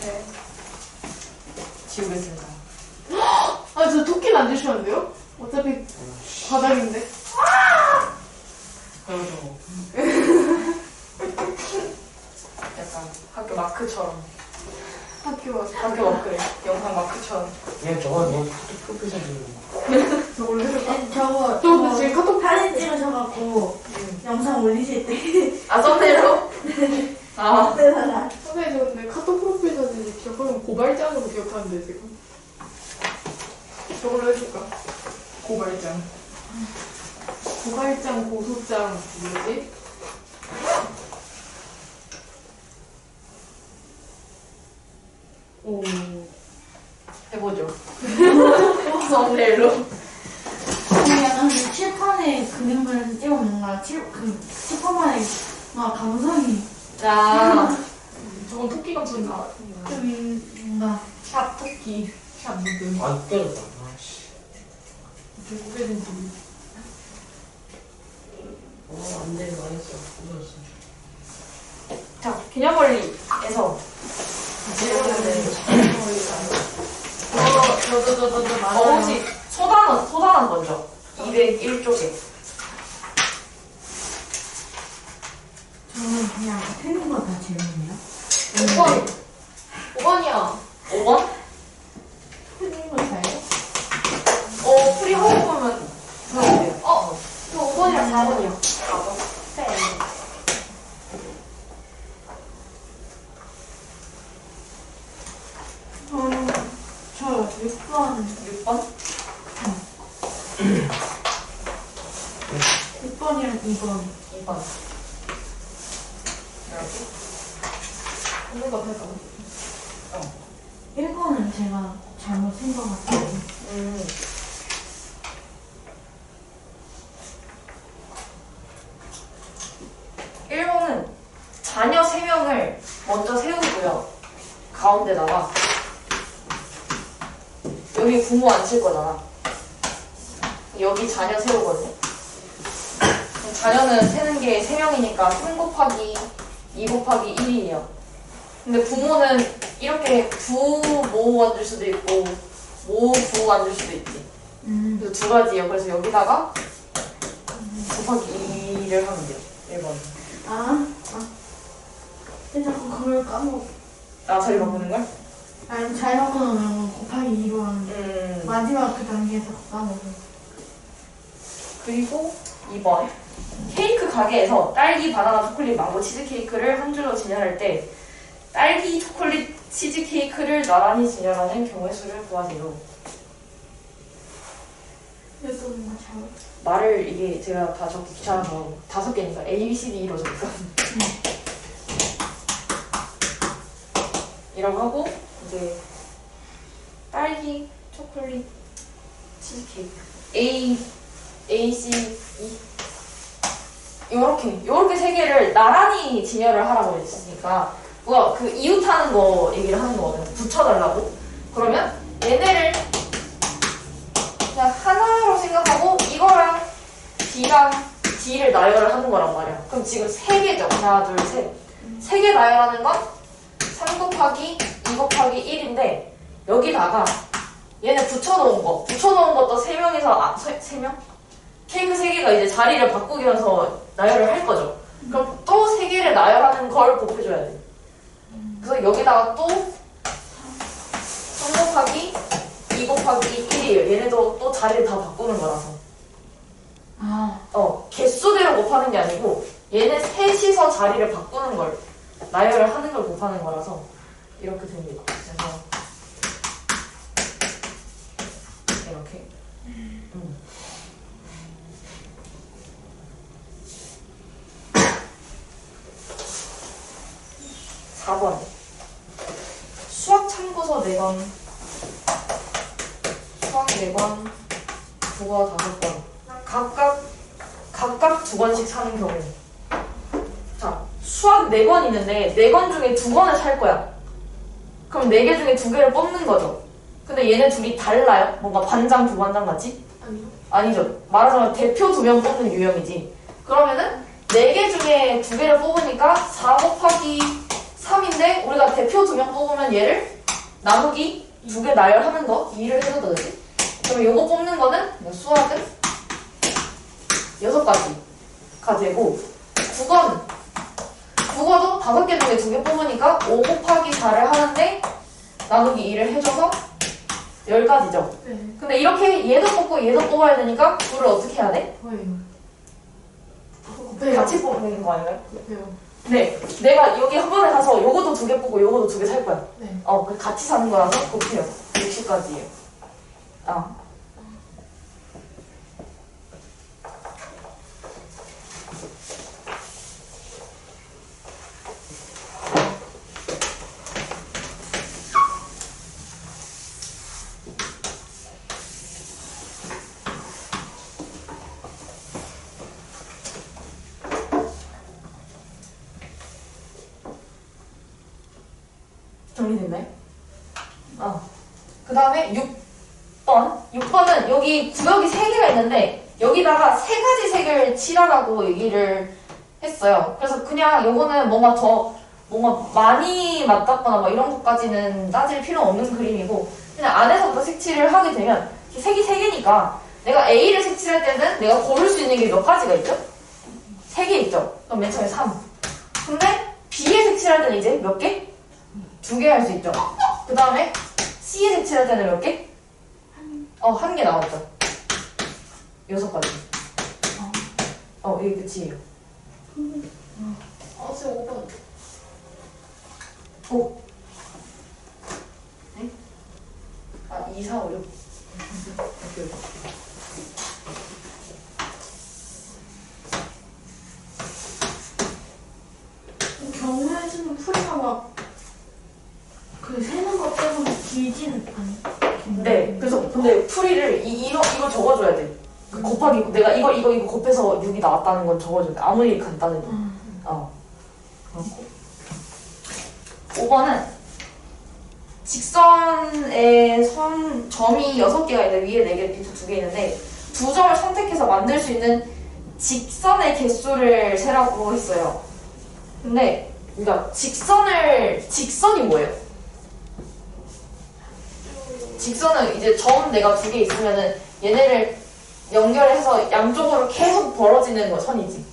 네. 지우겠습니다. 아, 저 토끼는 안 주시면 안 돼요? 어차피 바닥인데. 그래가지고 약간 학교 마크처럼 학교 와서. 학교 마크래. 영상 마크처럼. 그냥 저거 너 프로필 사진. 저걸로 해볼까? 저거 저 지금 카톡 사진 찍으셔갖고 영상 올리실 때 아 썸네일로? 아 그때다가 선생님, 저 근데 카톡 프로필 사진이 기억하면 고발장으로 기억하는데, 지금. 저걸로 해줄까? 고발장. 고발장, 고소장, 뭐지? 오. 해보죠. 썸네일로. 약간 칠판에 그림을 찍으면 뭔가 칠판만의 뭔가 감성이 자, 저건 토끼 감성인 것 같아. 좀 뭔가 샵 토끼. 샵 무드. 안 깨졌다. 아씨. 이렇게 꾸겨진 소리. 안 되는 거 했어. 부서졌어. 자 기념원리에서 저도 맞아요. 혹시 소단원 먼저 201쪽에 저는 그냥 틀린 거 다 재밌네요. 5번. 5번이야. 5번? 틀린 거 다요? 프리 하고 보면 돼요. 저 5번이랑 4번이요. 4번. 네. 저 6번 6번? 6번이랑 2번 2번. 이렇게. 없는 것 같아서. 1번은 제가 잘못 쓴 것 같아요. 1번은 자녀 3명을 먼저 세우고요. 가운데다가 여기 부모 앉힐 거잖아. 여기 자녀 세우거든. 그럼 자녀는 세는 게 3명이니까 3 곱하기 2 곱하기 1이에요. 근데 부모는 이렇게 부모 앉을 수도 있고 모부 앉을 수도 있지. 그래서 두 가지예요. 그래서 여기다가 곱하기 2를 하면 돼요. 1번. 근데 자꾸 그걸 까먹어. 자리 바꾸는 걸? 아니, 잘 바꿔놓으면 곱하기 2로 하는데 마지막 그 단계에서 까먹어. 그리고 2번. 케이크 가게에서 딸기, 바나나, 초콜릿, 망고, 치즈케이크를 한 줄로 진열할 때 딸기, 초콜릿, 치즈케이크를 나란히 진열하는 경우의 수를 구하세요. 그래서 뭔가 잘. 말을 이게 제가 다 적기 귀찮아서 5개니까 A, B, C, D, E로 적었거든요. 이라고 하고 이제 딸기, 초콜릿, 치즈케이크 A, C, E 요렇게 3개를 나란히 진열을 하라고 했으니까 뭐야 그 이웃하는 거 얘기를 하는 거거든. 붙여달라고. 그러면 얘네를 그냥 하나로 생각하고 이거랑 B랑 D를 나열을 하는 거란 말이야. 그럼 지금 3개죠. 하나, 둘, 셋. 3개 나열하는 건 3 곱하기 2 곱하기 1인데 여기다가 얘네 붙여놓은 것도 3명이서 3명? 케이크 3개가 이제 자리를 바꾸면서 나열을 할 거죠. 그럼 또 3개를 나열하는 걸 곱해줘야 돼. 그래서 여기다가 또 3 곱하기 2 곱하기 1이에요. 얘네도 또 자리를 다 바꾸는 거라서. 개수대로 곱하는 게 아니고 얘네 셋이서 자리를 바꾸는 걸 나열을 하는 걸 곱하는 거라서 이렇게 됩니다. 그래서 이렇게. 4번. 수학 참고서 4권. 수학 4권. 국어 5권. 각각 2권씩 사는 경우. 자, 수학 4권 있는데 4권 중에 2권을 살 거야. 그럼 4개 중에 2개를 뽑는 거죠. 근데 얘네 둘이 달라요? 뭔가 반장, 부반장 같이? 아니요. 아니죠. 말하자면 대표 2명 뽑는 유형이지. 그러면은 4개 중에 2개를 뽑으니까 4 곱하기 3인데 우리가 대표 2명 뽑으면 얘를 나누기 2개 나열하는 거 2를 해줘도 되지? 그럼 요거 뽑는 거는 수학은 6가지가 되고 국어도 5개 중에 2개 뽑으니까 5 곱하기 4를 하는데 나누기 2를 해줘서 10가지죠. 네. 근데 이렇게 얘도 뽑고 얘도 뽑아야 되니까 둘을 어떻게 해야 돼? 뭐예요? 곱해요. 같이 뽑는 거 아닌가요? 곱해요. 네, 내가 여기 한 번에 가서 요것도 2개 뽑고 요것도 2개 살 거야. 네. 같이 사는 거라서 곱해요. 60까지예요. 정리됐나요? 그 다음에 6번. 6번은 여기 구역이 3개가 있는데 여기다가 3가지 색을 칠하라고 얘기를 했어요. 그래서 그냥 요거는 뭔가 많이 맞닿거나 뭐 이런 것까지는 따질 필요 없는 그림이고 그냥 안에서부터 색칠을 하게 되면 색이 3개니까 내가 A를 색칠할 때는 내가 고를 수 있는 게 몇 가지가 있죠? 3개 있죠? 그럼 맨 처음에 3. 근데 B에 색칠할 때는 이제 몇 개? 2개 할 수 있죠. 그 다음에 C에 색칠할 때는 몇 개? 1개 나왔죠. 6가지. 이게 끝이에요. 선생님 5번. 5. 네? 2, 4, 5, 6. 오케이. 경우에 쓰는 풀이가 막 그 세는 것 때문에 길지는 않아. 네. 그래서 근데 풀이를 이거 적어줘야 돼. 곱하기 내가 이거 곱해서 6이 나왔다는 건 적어줘야 돼. 아무리 간단해도. 그렇고. 5번은 직선의 점이 6개가 있는데 위에 4개, 밑에 2개 있는데 두 점을 선택해서 만들 수 있는 직선의 개수를 세라고 했어요. 근데 그러니까 직선이 뭐예요? 직선은 이제 점 내가 2개 있으면은 얘네를 연결해서 양쪽으로 계속 벌어지는 거 선이지.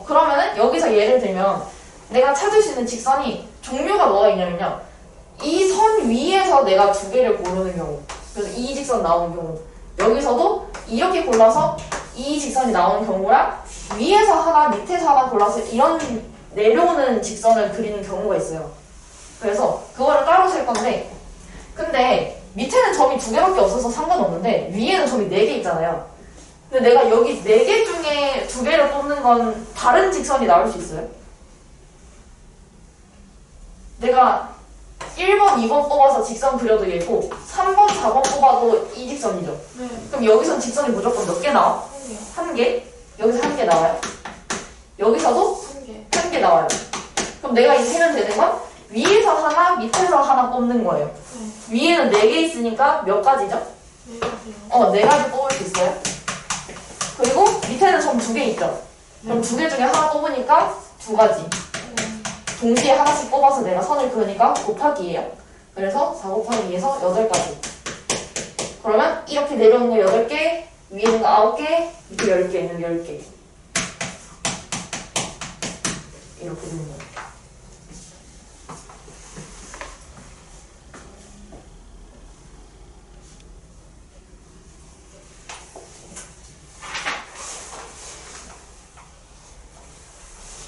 그러면은 여기서 예를 들면 내가 찾을 수 있는 직선이 종류가 뭐가 있냐면요. 이 선 위에서 내가 2개를 고르는 경우. 그래서 이 직선 나오는 경우. 여기서도 이렇게 골라서 이 직선이 나오는 경우랑 위에서 하나, 밑에서 하나 골라서 이런 내려오는 직선을 그리는 경우가 있어요. 그래서 그거를 따로 쓸 건데 근데 밑에는 점이 2개밖에 없어서 상관없는데 위에는 점이 4개 있잖아요. 근데 내가 여기 4개 중에 2개를 뽑는 건 다른 직선이 나올 수 있어요? 내가 1번, 2번 뽑아서 직선 그려도 얘고 3번, 4번 뽑아도 이 직선이죠. 네. 그럼 여기선 직선이 무조건 몇 개 나와? 1개. 여기서 1개 나와요? 여기서도 1개. 1개 나와요. 그럼 내가 이 세면 되는 건 위에서 하나, 밑에서 하나 뽑는 거예요. 위에는 4개 있으니까 몇 가지죠? 4가지요. 4가지 뽑을 수 있어요. 그리고 밑에는 점 2개 있죠? 그럼 2개 중에 하나 뽑으니까 2가지. 동시에 하나씩 뽑아서 내가 선을 그으니까 곱하기예요. 그래서 4 곱하기 2에서 8가지. 그러면 이렇게 내려오는 거 8개, 위에 있는 거 9개, 밑에 10개 있는 거 10개. 이렇게 되는 거예요.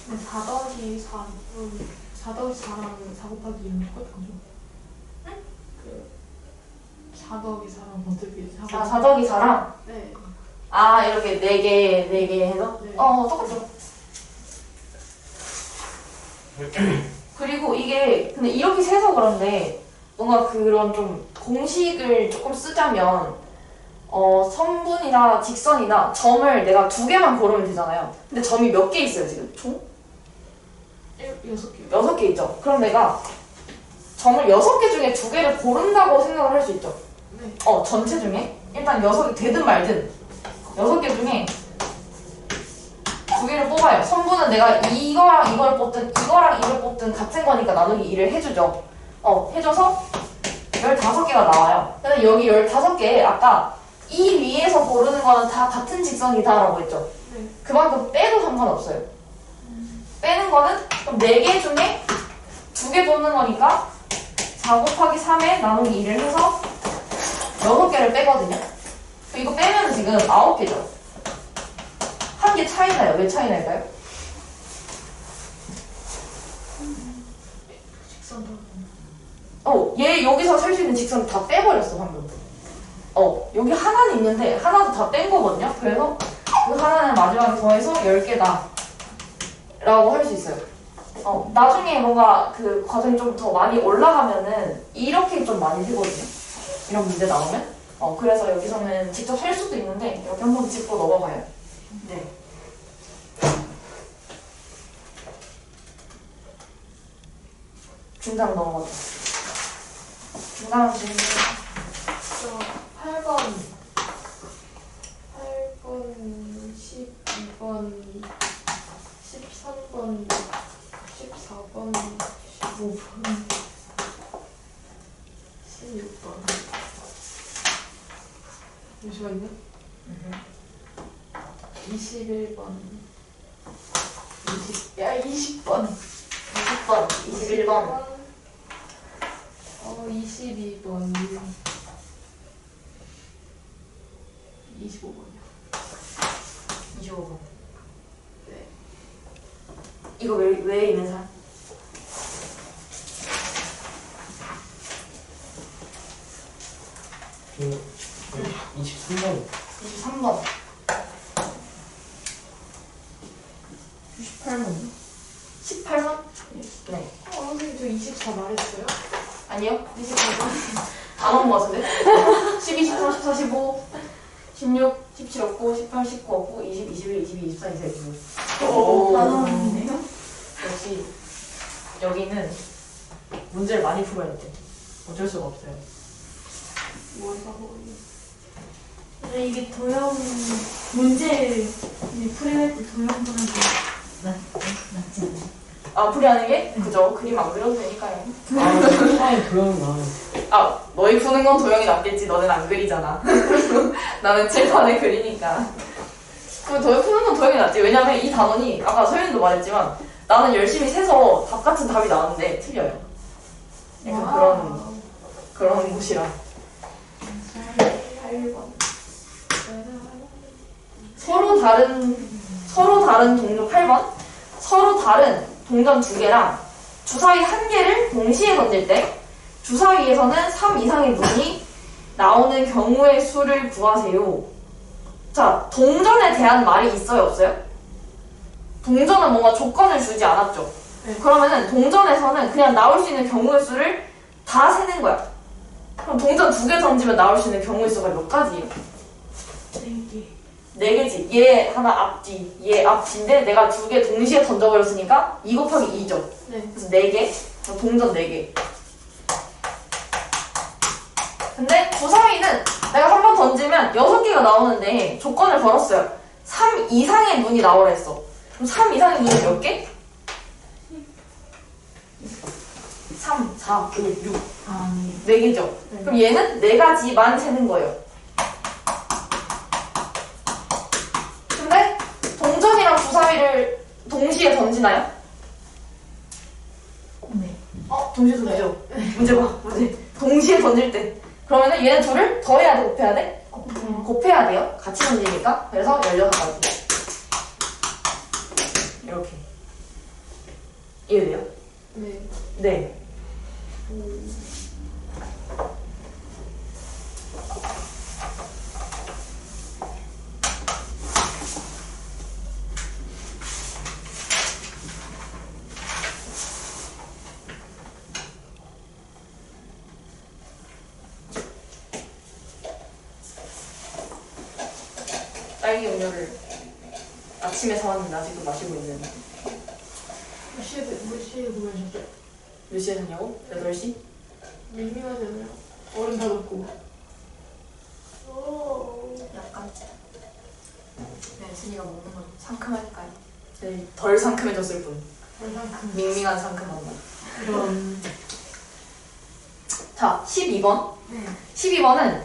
근데 4 더하기 4, 4 더하기 4랑 4 곱하기 2는 똑같은 거죠? 응? 4 더하기 4랑 어떻게 4 더하기 4랑? 네. 이렇게 4개 해서? 네. 똑같죠. 그리고 이게, 근데 이렇게 세서 그런데, 뭔가 그런 좀 공식을 조금 쓰자면, 선분이나 직선이나 점을 내가 2개만 고르면 되잖아요. 근데 점이 몇 개 있어요, 지금? 총? 6개요. 6개 있죠. 그럼 내가 점을 6개 중에 2개를 고른다고 생각을 할 수 있죠. 네. 전체 중에? 일단 6개 되든 말든 6개 중에 2개 범위를 뽑아요. 선분은 내가 이거랑 이걸 뽑든 이거랑 이걸 뽑든 같은 거니까 나누기 2를 해주죠. 해줘서 15개가 나와요. 근데 여기 15개에 아까 이 위에서 고르는 거는 다 같은 직선이다라고 했죠. 네. 그만큼 빼도 상관없어요. 빼는 거는 그럼 4개 중에 2개 뽑는 거니까 4 곱하기 3에 나누기 2를 해서 6개를 빼거든요. 이거 빼면 지금 9개죠. 한 개 차이 나요. 왜 차이 날까요? 직선도. 얘 여기서 셀 수 있는 직선 다 빼버렸어, 방금. 여기 하나는 있는데 하나도 다 뺀 거거든요. 그래서 그 하나는 마지막에 더해서 10개다 라고 할 수 있어요. 나중에 뭔가 그 과정이 좀 더 많이 올라가면은 이렇게 좀 많이 되거든요. 이런 문제 나오면. 그래서 여기서는 직접 셀 수도 있는데 이렇게 한번 짚고 넘어가요. 네. 중간 넘어가죠. 중간 질문. 저 8번, 12번, 13번, 14번, 15번, 16번. 잠시만요. 21번. 20번. 20번, 21번. 22번. 25번이요. 25번. 네. 이거 왜 있는 사람? 그 23번 23번. 98번이요? 18번? 네. 선생님 저 24 말했어요? 아니요. 24번. 다 넘은 것 같은데? 12, 13, 14, 15, 16, 17 없고, 18, 19 없고, 20, 21, 22, 24, 24, 25. 오. 나눠는데요? 역시 여기는 문제를 많이 풀어야 돼. 어쩔 수가 없어요. 뭐가 뭐예요? 근데 이게 도형 문제 풀이할 때 도형보다는 낫지 않아요? 풀이하는 게? 그죠. 그림 안 그려도 되니까요. 사이 도형 나 너희 푸는 건 도형이 낫겠지. 너는 안 그리잖아. 나는 칠판에 그리니까. 너희 푸는 건 도형이 낫지. 왜냐면 이 단원이 아까 서윤도 말했지만 나는 열심히 세서 답 같은 답이 나왔는데 틀려요. 약간 그런 곳이라. 8번. 서로 다른 동료 8번. 서로 다른 동전 2개랑 주사위 1개를 동시에 던질 때 주사위에서는 3 이상의 문이 나오는 경우의 수를 구하세요. 자, 동전에 대한 말이 있어요, 없어요? 동전은 뭔가 조건을 주지 않았죠? 네. 그러면은 동전에서는 그냥 나올 수 있는 경우의 수를 다 세는 거야. 그럼 동전 2개 던지면 나올 수 있는 경우의 수가 몇 가지예요? 4개. 4개지. 얘 하나 앞뒤, 얘 앞뒤인데 내가 2개 동시에 던져버렸으니까 2 곱하기 2죠. 네. 그래서 4개, 동전 4개. 근데 주사위는 내가 한 번 던지면 6개가 나오는데 조건을 걸었어요. 3 이상의 문이 나오라 했어. 그럼 3 이상의 문이 몇 개? 3, 4, 5, 6. 아, 네. 4개죠. 그럼 얘는 4가지만 세는 거예요. 근데 동전이랑 주사위를 동시에 던지나요? 네. 동시에 던지죠. 문제 봐. 문제. 동시에 던질 때. 그러면은 얘네 둘을 더해야 돼, 곱해야 돼? 곱해야 돼요. 같이 던지니까. 그래서 16가지. 이렇게. 이해돼요? 네. 네. 딸기 음료를 아침에 사왔는데 아직도 마시고 있는. 몇 시에 구매하셨죠? 몇 시에 샀냐고? 8시? 미미하잖아요. 얼음 다 넣고. 약간. 네, 순이가 먹는 건 상큼할까요? 덜 상큼해졌을 뿐. 얼만큼. 밍밍한 상큼한 맛. 이런. 자, 12번. 네. 12번은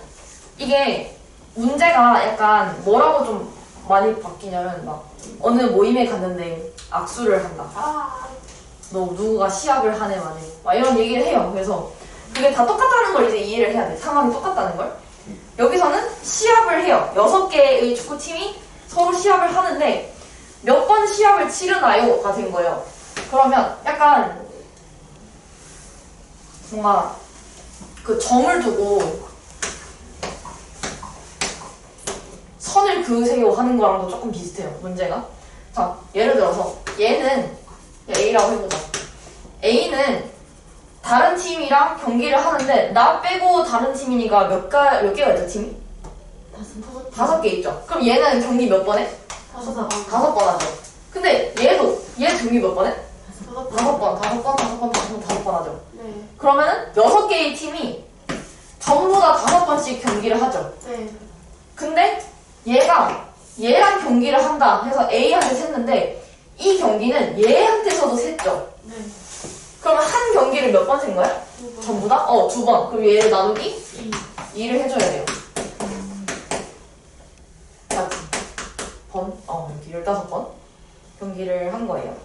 이게 문제가 약간 뭐라고 좀 많이 바뀌냐면 막 어느 모임에 갔는데 악수를 한다. 아. 너 누구가 시합을 하네 마네. 막 이런 얘기를 해요. 그래서 그게 다 똑같다는 걸 이제 이해를 해야 돼. 상황이 똑같다는 걸. 여기서는 시합을 해요. 6개의 축구팀이 서로 시합을 하는데 몇 번 시합을 치르나요?가 된 거예요. 그러면 약간 뭔가 그 점을 두고 선을 그으세요 하는 거랑도 조금 비슷해요. 문제가. 자, 예를 들어서 얘는 A라고 해보자. A는 다른 팀이랑 경기를 하는데 나 빼고 다른 팀이니까 몇 개가 있죠, 팀이? 5개 있죠. 그럼 얘는 경기 몇 번 해? 5번 하죠. 근데 얘 경기 몇 번 해? 5번 하죠. 네. 그러면은 6개의 팀이 전부 다 5번씩 경기를 하죠. 네. 근데 얘랑 경기를 한다 해서 A한테 샜는데 이 경기는 얘한테서도 샜죠. 네. 그러면 한 경기를 몇 번 센 거야? 두 번. 전부 다? 2번. 그럼 얘를 나누기 이. 2를 해줘야 돼요. 맞지? 이렇게 15번 경기를 한 거예요.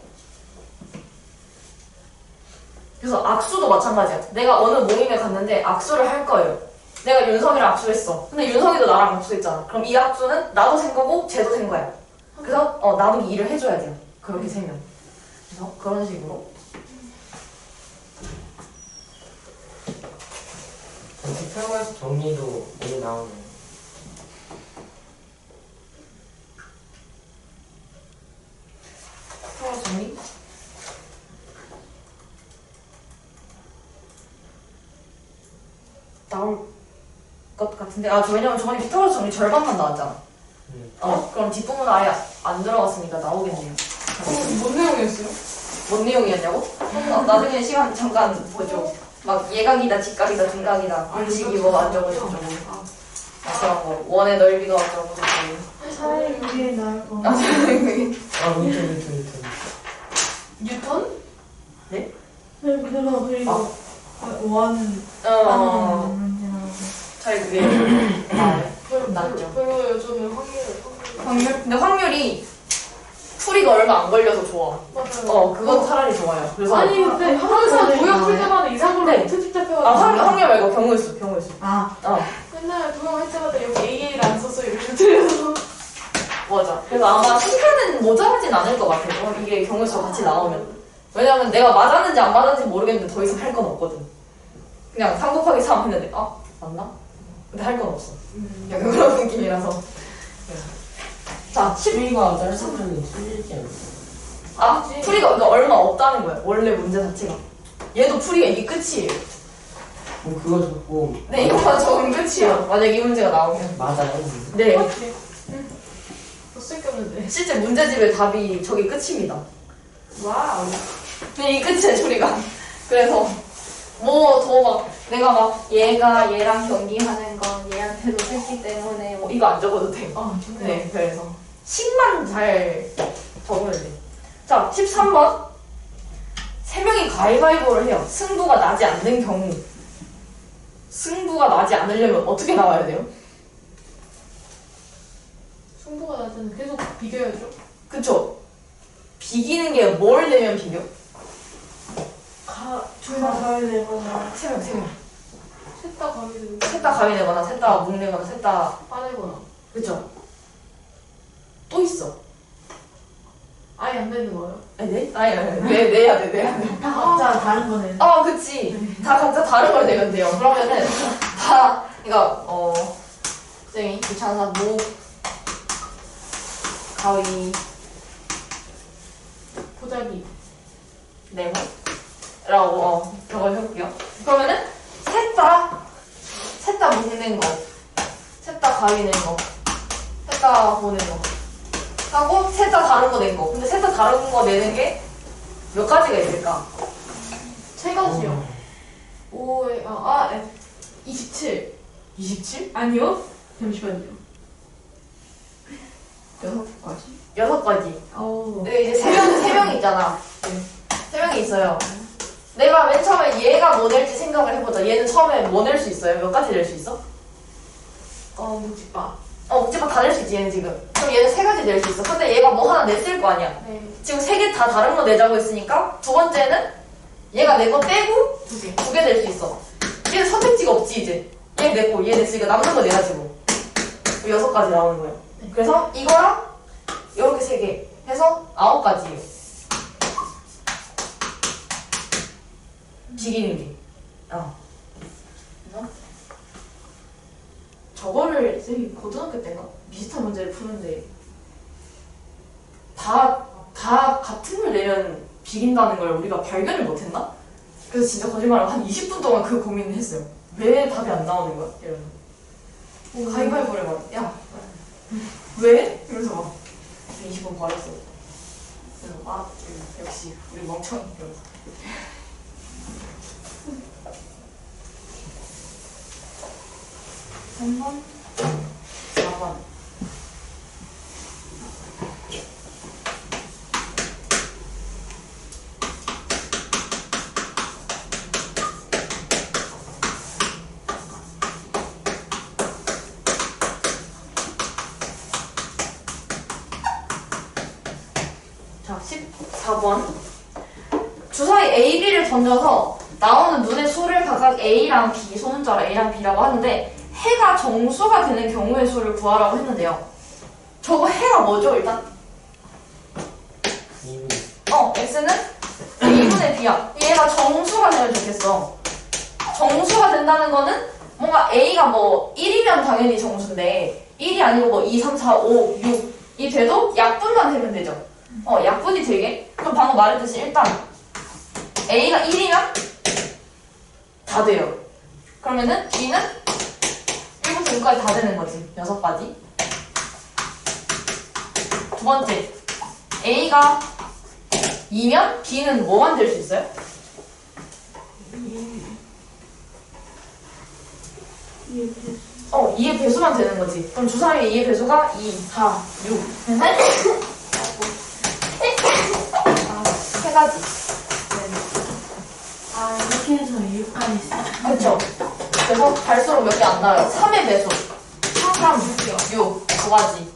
그래서 악수도 마찬가지야. 내가 어느 모임에 갔는데 악수를 할 거예요. 내가 윤성이랑 악수했어. 근데 윤성이도 나랑 악수했잖아. 그럼 이 악수는 나도 센 거고 쟤도 센 거야. 그래서 나누기 2를 해줘야 돼요. 그렇게 세면. 그래서 그런 식으로. 피타고라스 정리도 많이 나오네. 피타고라스 정리? 나올 것 같은데. 왜냐면 저번에 피타고라스 정리 절반만 나왔잖아. 그럼 뒷부분은 아예 안 들어갔으니까 나오겠네요. 뭔 내용이었어요? 뭔 내용이었냐고? 나중에 시간 잠깐 보죠. 막 예각이다, 직각이다, 등각이다, 음식이 뭐가 어쩌고 저쩌고. 그런 거. 원의 넓이가 어쩌고 저쩌고. 차라리 위에 나을 거. 밑에. 뉴턴? 네? 네, 그대로 그리고 원 어, 문제 나오고. 잘 그게 낫죠. 별로 요즘에 확률? 근데 확률이 풀이가 얼마 안 걸려서 좋아. 맞아요. 그건 차라리 좋아요. 그래서 아니 근데 항상 도형 풀 때마다 이상한 네. 걸로 특집 잡혀가지고 확률 말고 경우일수. 아, 맨날 도형 할 때마다 여기 AA를 안 써서 이렇게 틀려서 맞아. 그래서 아마 시간은 모자라진 않을 것 같아요. 이게 경우일수 같이 나오면. 왜냐면 내가 맞았는지 안 맞았는지 모르겠는데 더 이상 할 건 없거든. 그냥 3 곱하기 3 했는데 맞나? 근데 할 건 없어. 약간 그런 느낌이라서. 자, 풀이가 짧으면 틀리지 않나? 풀이가 그러니까 얼마 없다는 거야. 원래 문제 자체가. 얘도 풀이가 이게 끝이에요. 그거 듣고 네, 이거만 적으면 끝이에요. 만약 이 문제가 나오면. 맞아요. 네. 더 쓸게없는데 실제 문제집의 답이 저게 끝입니다. 와우. 그냥 이 끝이에요, 소리가. 그래서 뭐 더 막 내가 막 얘가 얘랑 경기하는 건 얘한테도 했기 때문에 뭐 이거 안 적어도 돼. 네, 그래서 10만 잘 적으면 돼. 자, 13번. 3명이 가위바위보를 해요. 승부가 나지 않는 경우. 승부가 나지 않으려면 어떻게 나와야 돼요? 승부가 나잖아. 계속 비교해야죠. 그쵸? 비기는 게 뭘 내면 비겨? 둘다 가야 되거나. 3명. 셋 다 가게 되고 셋 다 가위 내거나, 셋 다 묵 내거나, 셋 다. 빠내거나 그쵸? 또 있어. 아예 안 되는 거예요. 네? 내야 돼. 다 각자 다른 거네. 그치. 다 각자 다른 걸 내면 돼요. 그러면은, 그니까, 쌤이 귀찮아서 묵, 가위, 보자기. 네모. 라고, 저걸 해볼게요. 그러면은, 셋 다 묵는 거, 셋 다 가위 낸 거, 셋 다 보낸 거. 하고, 셋 다 다른 거 낸 거. 근데 셋 다 다른 거 내는 게 몇 가지가 있을까? 세 가지요. 27. 27? 아니요? 잠시만요. 6가지? 6가지. 오. 근데 이제 세 명이 있잖아. 세 명이 있어요. 내가 맨 처음에 얘가 뭐 낼지 생각을 해보자. 얘는 처음에 뭐 낼 수 있어요? 몇 가지 낼 수 있어? 묵집밥. 묵집밥 다 낼 수 있지, 얘는 지금. 그럼 얘는 3가지 낼 수 있어. 근데 얘가 뭐 하나 냈을 거 아니야. 네. 지금 3개 다 다른 거 내자고 했으니까 두 번째는 얘가 내 거 빼고 2개. 2개 낼 수 있어. 얘는 선택지가 없지, 이제. 얘 냈고, 얘 냈으니까 남는 거 내야지 뭐. 6가지 나오는 거예요. 그래서 이거랑 요렇게 3개 해서 9가지예요. 비기는 게. 그래서 저거를 쌤이 고등학교 때인가? 비슷한 문제를 푸는데 다 같은 걸 내면 비긴다는 걸 우리가 발견을 못했나? 그래서 진짜 거짓말하고 한 20분 동안 그 고민을 했어요. 왜 답이 안 나오는 거야? 이러면 가위바위보를 막, 야, 왜? 이러면서 막 20분 버렸어. 그래서 역시 우리 멍청이 이러면서. 한 번, 4번. 자, 14번. 주사위 A, B를 던져서 나오는 눈의 수를 각각 A랑 B, 소문자로 A랑 B라고 하는데 해가 정수가 되는 경우의 수를 구하라고 했는데요. 저거 해가 뭐죠, 일단? X는 A분의 B야. 얘가 정수가 되면 좋겠어. 정수가 된다는 거는 뭔가 A가 뭐 1이면 당연히 정수인데 1이 아니고 뭐 2, 3, 4, 5, 6이 돼도 약분만 되면 되죠. 약분이 되게? 그럼 방금 말했듯이 일단 A가 1이면 다 돼요. 그러면은 B는 1부터 6까지 다 되는 거지. 6가지. 두 번째, A가 2면 B는 뭐만 될 수 있어요? 2의 배수만 되는 거지. 그럼 주사위의 2의 배수가 2, 4, 6. 세 가지. 이렇게 해서 6까지 있어. 그렇죠. 그래서 갈수록 몇 개 안 나와요. 3의 배수. 3, 6, 9가지.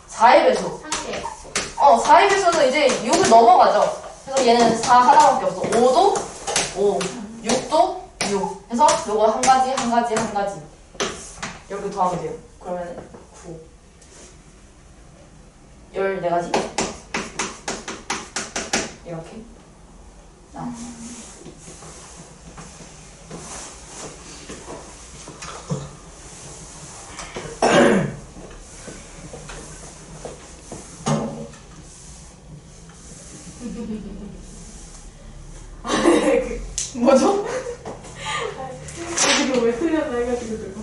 4의 배수. 3개. 4의 배수는 이제 6을 넘어가죠. 그래서 얘는 4 하나밖에 없어. 5도 5, 6도 6. 해서 요거 한 가지, 한 가지, 한 가지. 이렇게 더하면 돼요. 그러면 9. 14가지? 이렇게. 뭐죠? 이거 왜 틀렸나 해가지고 들고.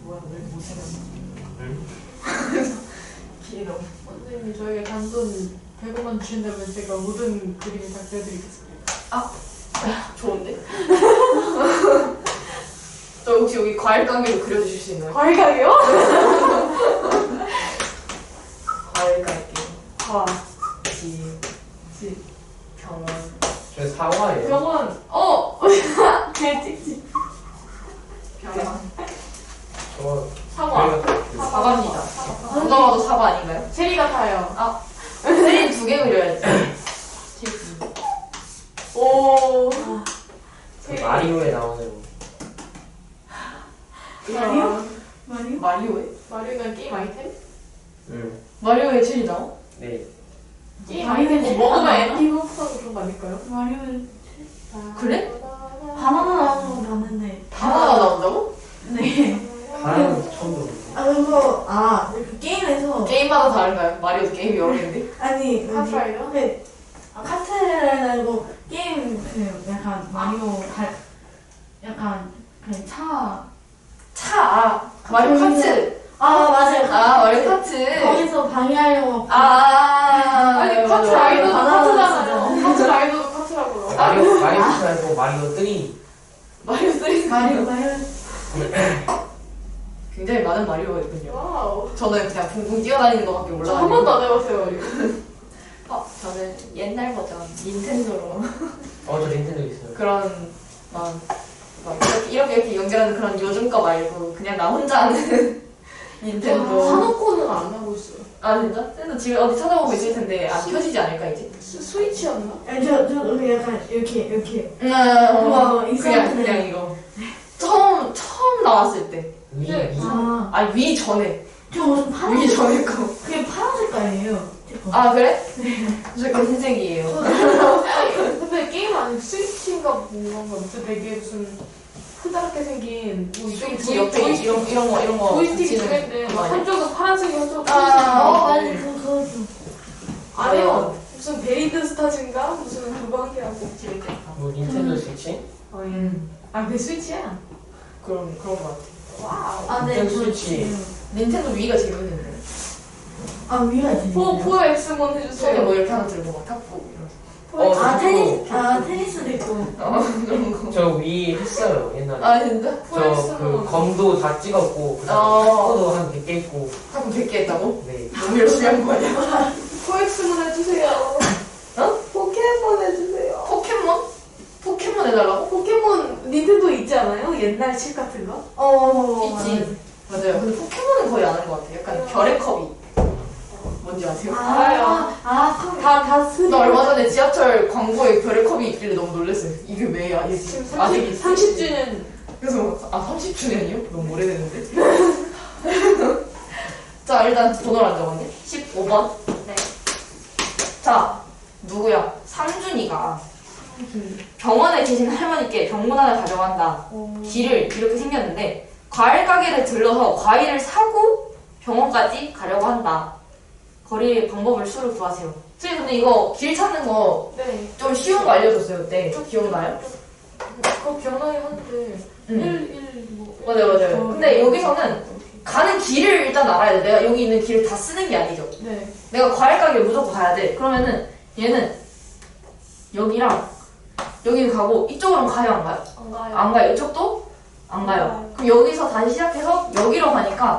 뭐야, 왜 못생겼어? 기회 너무. 선생님이 저에게 단돈 100원만 주신다면 제가 모든 그림을 다 그려드리겠습니다. 좋은데? 저 혹시 여기 과일 관계로 그려주실 수 있나요? 과일 가게요? 과일 관계. 화, 집, 병원. 저 사과예요. 병원. 돼지. 병원. 저 사과. 사과입니다. 누가 봐도 사과 아닌가요? 체리 같아요. 세린 2개 그려야지. 오. 그 마리오에 나오는 마리오? 마리오에? 마리오는 게임 아이템? 마리오에 체리 나와? 네. 게임 마리오는 아이템 뭐 먹으면 체리 엔딩 흡수하고 그런 거 아닐까요? 마리오는 그래? 바나나 나오는 거 봤는데. 바나나가 나온다고? 네. 바나나 처음 들어보네. 그거 그 게임에서 게임마다 다른가요? 마리오도 게임이 여러 개인데? 아니 카트라이더? 카트를 말고 게임 그 약간 마리오 약간 그 마리오 카트! 맞아요. 마리오 카트! 거기서 방해하려고 아니 카트라이더도 바나나 카트잖아요. 카트라이더도 카트라고요. 마리오 말고 마리오 3. 마리오 3. 마리오 굉장히 많은 마리오가 있군요. 와우. 저는 그냥 붕붕 뛰어다니는 거밖에 저 몰라요. 한 번도 안 해봤어요, 이거. 저는 옛날 버전 닌텐도로 저 닌텐도 있어요. 그런 막 이렇게 연결하는 그런 요즘 거 말고 그냥 나 혼자 하는 닌텐도. 사놓고는 안 하고 있어요. 아 진짜? 쟤도 집에 어디 찾아보고 있을 텐데 안 켜지지 않을까 이제? 스위치였나? 저 약간 이렇게 우와 이 사람들은- 그냥 이거 처음 나왔을 때. 위. 위 전에 저 무슨 파란 위 전에 거. 그게 파란 색깔이에요. 아 그래? 저 흰색이에요. 근데 게임 안에 스위치인가 뭔가 무슨 되게 무슨 크다랗게 생긴 뭐 이쪽에 스위치 옆에 이런 거 조이스틱이 두 붙이는 개인데 거 막 아니야? 한쪽은 파란색이 한쪽은 아, 파란색이 맞아 그거 좀. 아니요 무슨 베이드 스타즈인가 무슨 그거 한 개하고 재밌겠다. 뭐 닌텐도 스위치? 아 그게 스위치야? 그런 거 같아. 와우 네, 닌텐도 스위치. 닌텐도 위가 재밌는데. 위가 있지. 포 엑스몬 손에 해주세요 뭐 이렇게 하나 들고 막 탁구 테니스도 있고. 그런 거. 저 위 했어요 옛날에. 아 진짜? 포 저 엑스몬 그 검도 다 찍었고 그다음 어. 탁구도 한 100개 있고. 탁구 100개 했다고? 네. 너무 열심히 한 거 아니야? 포 엑스몬 해주세요 어? 포켓몬 해주세요 포켓몬? 포켓몬 해달라고? 포켓몬 닌텐도 있지 않아요? 옛날 칠 같은 거? 있지. 맞아요. 근데 포켓몬은 거의 안 한 것 같아. 약간 별의 컵이. 뭔지 아세요? 다 쓰. 나 얼마 전에 지하철 광고에 별의 컵이 있길래 너무 놀랐어요. 이게 왜야? 이게 지금 아직 있어? 30주년 그래서 30주년이요? 너무 오래됐는데? 자 일단 번호를 안 적었네. 15번. 네. 자 누구야? 삼준이가 병원에 계신 할머니께 병문안을 가져간다. 길을 이렇게 생겼는데 과일 가게를 들러서 과일을 사고 병원까지 가려고 한다. 거리의 방법을 수를 구하세요. 선생님 근데 이거 길 찾는 거 좀 네. 쉬운 거 알려줬어요 그때. 기억나요? 그거 기억나긴 하는데 뭐 맞아요. 근데 여기서는 가는 길을 일단 알아야 돼. 내가 여기 있는 길을 다 쓰는 게 아니죠. 네. 내가 과일 가게 무조건 가야 돼. 그러면은 얘는 여기랑 여기를 가고 이쪽으로 가요 안 가요? 안 가요. 안 가요. 이쪽도 안 가요. 그럼 여기서 다시 시작해서 여기로 가니까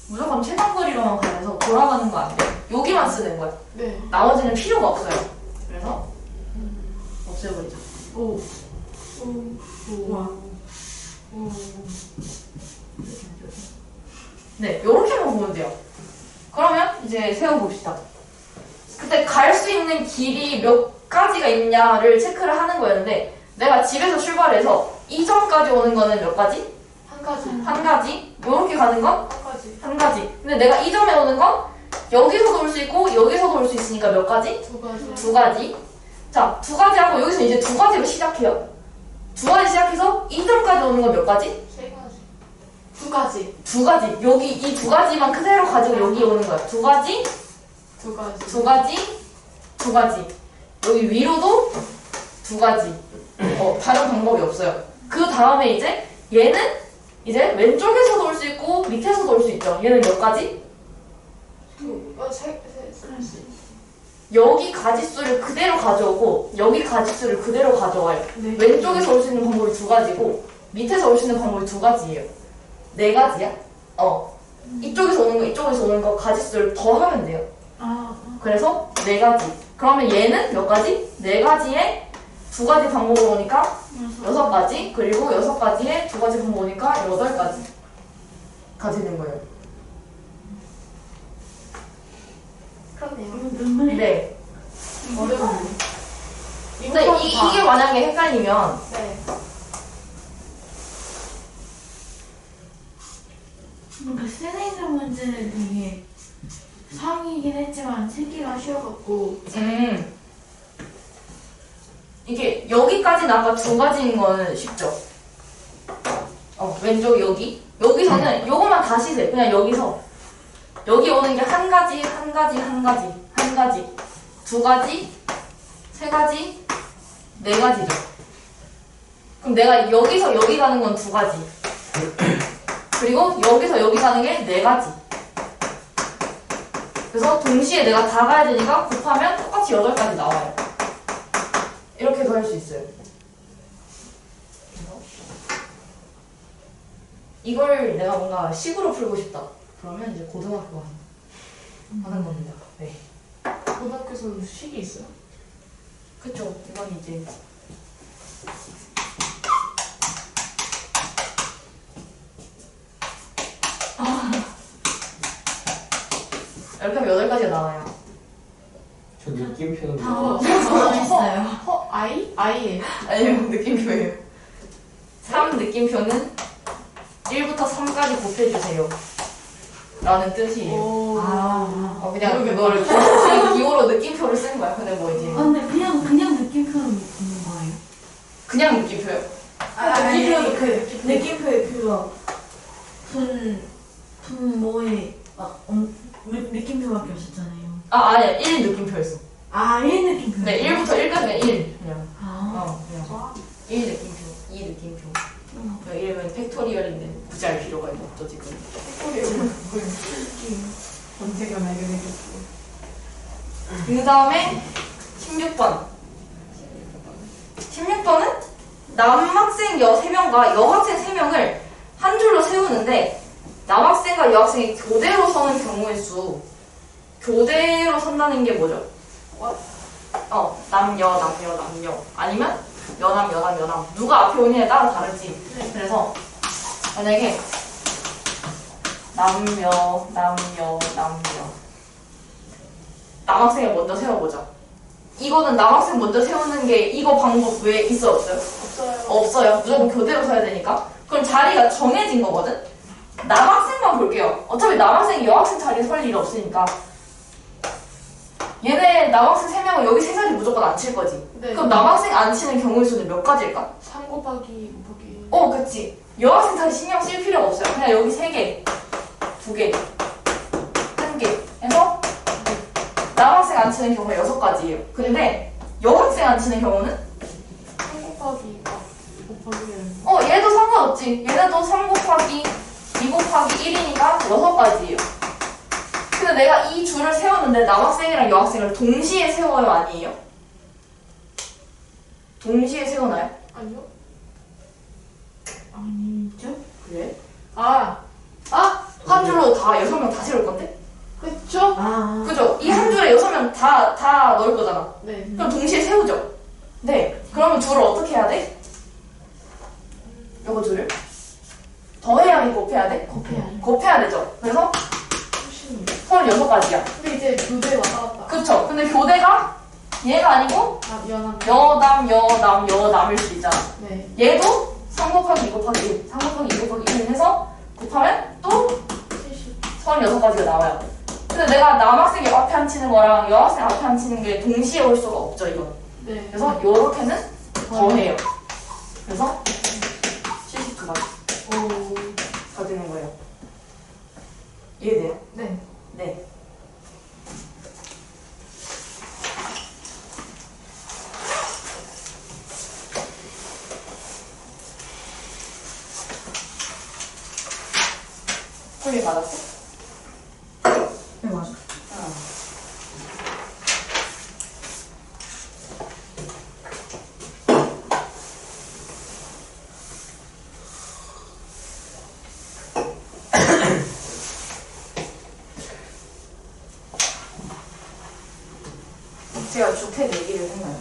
무조건 최단 거리로만 가면서 돌아가는 거 안 돼. 여기만 쓰는 거야. 네. 나머지는 필요가 없어요. 그래서 없애버리자. 오. 와. 네, 요렇게만 보면 돼요. 그러면 이제 세워봅시다. 그때 갈 수 있는 길이 몇 가지가 있냐를 체크를 하는 거였는데 내가 집에서 출발해서 이 점까지 오는 거는 몇 가지? 한 가지. 한 가지. 요렇게 가는 건? 한 가지. 한 가지. 근데 내가 이 점에 오는 건 여기서도 올 수 있고 여기서도 올 수 있으니까 몇 가지? 두 가지. 두 가지. 자, 두 가지 하고 여기서 이제 두 가지로 시작해요. 두 가지 시작해서 이 점까지 오는 건 몇 가지? 세 가지. 두 가지. 두 가지. 여기 이 두 가지만 그대로 가지고 여기 오는 거야. 두 가지, 두 가지. 두 가지, 두 가지. 여기 위로도 두 가지. 다른 방법이 없어요. 그 다음에 이제 얘는 이제 왼쪽에서도 올 수 있고 밑에서도 올 수 있죠. 얘는 몇 가지? 세. 여기 가지수를 그대로 가져오고 여기 가지수를 그대로 가져와요. 네. 왼쪽에서 올 수 있는 방법이 두 가지고 밑에서 올 수 있는 방법이 두 가지예요. 네 가지야? 이쪽에서 오는 거 이쪽에서 오는 거 가지수를 더 하면 돼요. 그래서 네 가지. 그러면 얘는 몇 가지? 네 가지에 두 가지 방법으로 오니까 여섯 가지. 그리고 여섯 가지에 두 가지 방법 오니까 8가지가 되는 거예요. 그렇네요. 네. 어려워. 근데 이게 만약에 헷갈리면 네. 그 쓰레기는 문제는 되게 상이긴 했지만 찾기가 쉬워갖고. 이게 여기까지는 아까 두 가지인 거는 쉽죠? 왼쪽 여기. 여기서는 요거만 다시 세. 그냥 여기서. 여기 오는 게 한 가지, 한 가지, 한 가지, 한 가지, 두 가지, 세 가지, 네 가지죠. 그럼 내가 여기서 여기 가는 건 두 가지. 그리고 여기서 여기 가는 게 네 가지. 그래서 동시에 내가 다 가야 되니까 곱하면 똑같이 8가지 나와요. 이렇게도 할 수 있어요. 그래서 이걸 내가 뭔가 식으로 풀고 싶다. 그러면 이제 고등학교 하는 겁니다. 네. 고등학교에서는 식이 있어요? 그쵸. 이건 이제 이렇게 하면 8가지가 나와요. 저 느낌표는 다 뭐야? 적어냈어요. 아이예요. 아니요, 느낌표예요. 3 느낌표는 1부터 3까지 곱해주세요. 라는 뜻이에요. 오. 그냥 그거를 기호로 느낌표를 쓴 거야. 근데 뭐 이제 근데 그냥 느낌표는 있는 거예요? 그냥 느낌표요? 느낌표 느낌표에 그거 분 뭐에 느낌표밖에 없었잖아요. 아니야. 1 느낌표였어. 1 느낌표. 네, 1부터 1까지는 1. 그냥. 아. 그냥. 1 느낌표, 2 느낌표. 이름은 팩토리얼인데 굳이 알 필요가 없죠, 지금. 언제가 나게 되겠어. 그 다음에 16번. 16번은 남학생 3명과 여학생 3명을 한 줄로 세우는데 남학생과 여학생이 교대로 서는 경우의 수. 교대로 선다는 게 뭐죠? 남녀. 아니면 여남. 누가 앞에 오느냐에 따라 다르지. 그래서 만약에 남녀. 남학생을 먼저 세워보자. 이거는 남학생 먼저 세우는 게 이거 방법 왜 있어요? 없어요? 없어요. 무조건 교대로 서야 되니까. 그럼 자리가 정해진 거거든? 남학생만 볼게요. 어차피 남학생이 여학생 자리에 설 일이 없으니까. 얘네 남학생 3명은 여기 3자리 무조건 앉힐 거지. 네. 그럼 남학생 앉히는 경우의 수는 몇 가지일까? 3 곱하기 그치. 여학생 자리 신경 쓸 필요가 없어요. 그냥 여기 3개, 2개, 1개 해서 남학생 앉히는 경우가 6가지예요. 근데 여학생 앉히는 경우는 3 곱하기 얘도 상관없지. 얘네도 3 곱하기 2 곱하기 1이니까 6가지예요. 근데 내가 이 줄을 세웠는데 남학생이랑 여학생을 동시에 세워요? 아니에요? 동시에 세워놔요? 아니요? 아니죠? 그래? 한 줄로 다 6명 다 세울 건데? 그쵸? 그죠? 이 한 줄에 6명 다 넣을 거잖아. 네. 그럼 동시에 세우죠? 네. 그러면 줄을 어떻게 해야 돼? 요거 줄을? 더해야 돼? 곱해야 돼? 곱해야 되죠? 그래서 36가지야. 근데 이제 교대 왔다 갔다. 그쵸? 근데 교대가 얘가 아니고 여남일 수 있잖아. 네. 얘도 3 곱하기 2 곱하기 1, 3 곱하기 2 곱하기 1 해서 곱하면 또 36가지가 나와요. 근데 내가 남학생이 앞에 앉히는 거랑 여학생 앞에 앉히는 게 동시에 올 수가 없죠, 이건. 네. 그래서 요렇게는 더해요. 그래서 72가지가 되는 거예요. 이해돼요? 네. 네. 소리 맞았어? 네, 맞아. 제가 주택 얘기를 했나요?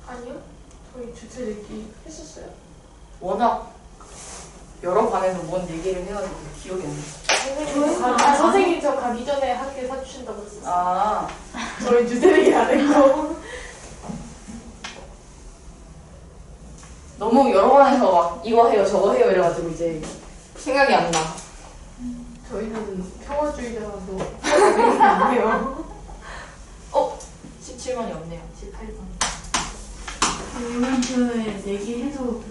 아니요? 저희 주체 내기 했었어요. 워낙 여러 반에서 뭔 얘기를 해가지고 기억이 안 나요. 선생님 저 가기 전에 학교에 사주신다고 했었어요. 저희 주체 내기 안 했고. 너무 여러 반에서 막 이거 해요 저거 해요 이래가지고 이제 생각이 안 나. 저희는 평화주의자라서 내기 안 해요. 17번이 없네요. 18번. 이번 주에 내기해도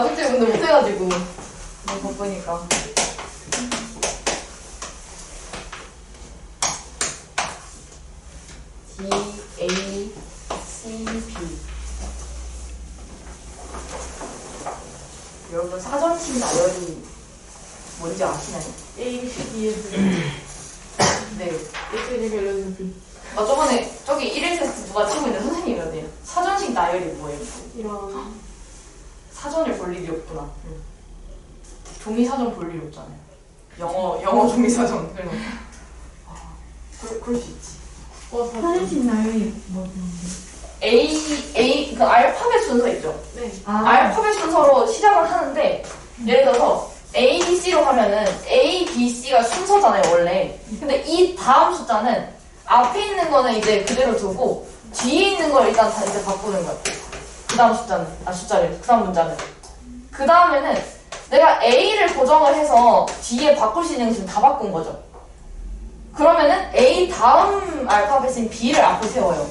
그때 근데 못해가지고 너무 바쁘니까. D, A, C, B. 여러분 사전식 나열이 뭔지 아시나요? A, B, D에 네. 예전에 알려준 비. 나 저번에 저기 1일 테스트 누가 치고 있는 선생님이었대요. 사전식 나열이 뭐예요? 이런. 사전을 볼 일이 없구나. 종이 사전 볼 일이 없잖아요. 영어 종이 사전. 그래서 그럴 수 있지. 사진 나열이 뭐였는데? 그 알파벳 순서 있죠? 네. 알파벳 순서로 시작을 하는데, 예를 들어서 A, B, C로 하면은 A, B, C가 순서잖아요, 원래. 근데 이 다음 숫자는 앞에 있는 거는 이제 그대로 두고 뒤에 있는 걸 일단 다 이제 바꾸는 거야. 그 다음 숫자를, 그 다음 문자는. 그 다음에는 내가 A를 고정을 해서 뒤에 바꿀 수 있는 거 지금 다 바꾼 거죠. 그러면은 A 다음 알파벳인 B를 앞에 세워요.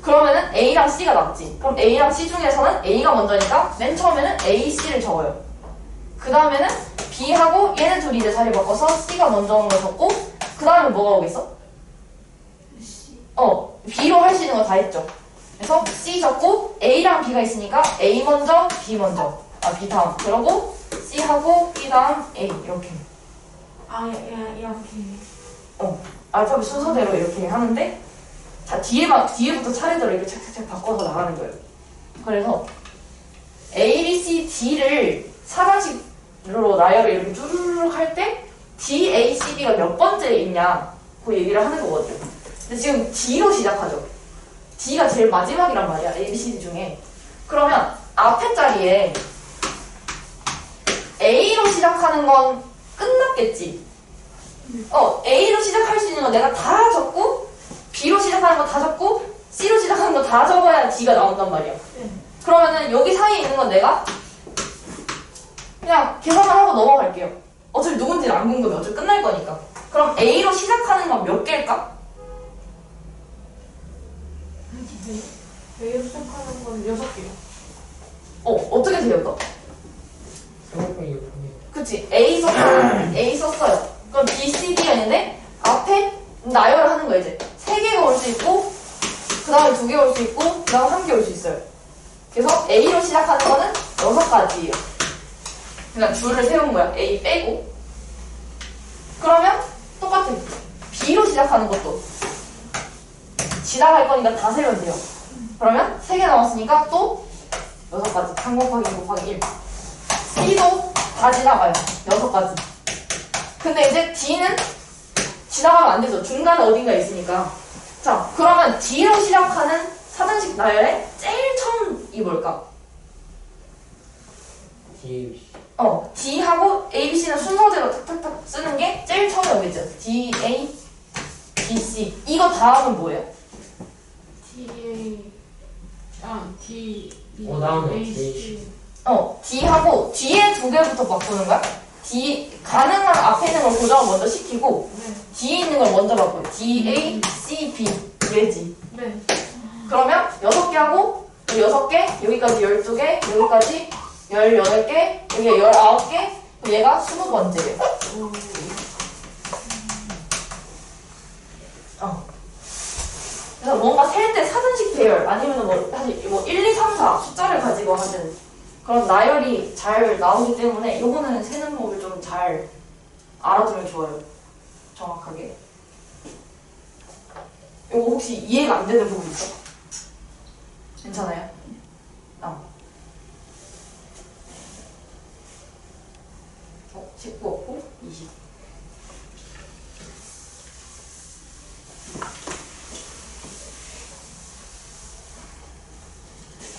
그러면은 A랑 C가 남지. 그럼 A랑 C 중에서는 A가 먼저니까 맨 처음에는 A, C를 적어요. 그 다음에는 B하고 얘네 둘이 이제 자리 바꿔서 C가 먼저 온 걸 적고, 그 다음에 뭐가 오겠어? B로 할 수 있는 거 다 했죠. 그래서 C 적고 A랑 B가 있으니까 A 먼저, B 먼저. B 다음. 그러고 C하고 B 다음 A 이렇게. 이렇게. 알파벳 순서대로 이렇게 하는데, 자, 뒤에부터 차례대로 이렇게 착착착 바꿔서 나가는 거예요. 그래서 A, B, C, D를 4단식으로 나열을 이렇게 쭈르륵 할 때 D, A, C, B가 몇 번째 있냐 그 얘기를 하는 거거든요. 근데 지금 D로 시작하죠. D가 제일 마지막이란 말이야, A, B, C, D 중에. 그러면 앞에 자리에 A로 시작하는 건 끝났겠지. A로 시작할 수 있는 건 내가 다 적고, B로 시작하는 거 다 적고, C로 시작하는 거 다 적어야 D가 나온단 말이야. 그러면은 여기 사이에 있는 건 내가 그냥 계산만 하고 넘어갈게요. 어차피 누군지는 안 궁금해. 어차피 끝날 거니까. 그럼 A로 시작하는 건 몇 개일까? A로 시작하는 건 6개요. 어떻게 돼요? 생각보다 이거 그치. A 썼어요. 그럼 B, C, D가 있는데 앞에 나열을 하는 거야 이제. 3개가 올 수 있고, 그 다음에 2개 올 수 있고, 그 다음에 1개 올 수 있어요. 그래서 A로 시작하는 거는 6가지예요. 그냥 줄을 세운 거야. A 빼고. 그러면 똑같아. B로 시작하는 것도 지나갈 거니까 다 세면 돼요. 그러면 3개 남았으니까 또 6가지. 3 곱하기 2 곱하기 1. C도 다 지나가요. 6가지. 근데 이제 D는 지나가면 안 되죠. 중간에 어딘가 있으니까. 자, 그러면 D로 시작하는 4단식 나열의 제일 처음이 뭘까? D, D하고 A, B, C는 순서대로 탁탁탁 쓰는 게 제일 처음에 오겠죠. D, A, B, C. 이거 다음은 뭐예요? D, 다음에 A, D. C. D하고 뒤에 2개부터 바꾸는 거야? D, 가능한 앞에 있는 걸 고정을 먼저 시키고, 네. 뒤에 있는 걸 먼저 바꿔요. D, A, C, B. 얘지. 네. 그러면 6개 하고, 여기 6개, 여기까지 12개, 여기까지 18개, 여기 19개, 얘가 20번째예요. 그래서 뭔가 셀 때 4단식 배열, 아니면 사실 1, 2, 3, 4 숫자를 가지고 하는 그런 나열이 잘 나오기 때문에 요거는 세는 법을 좀 잘 알아두면 좋아요. 정확하게. 요거 혹시 이해가 안 되는 부분 있어? 괜찮아요? 19 없고 20.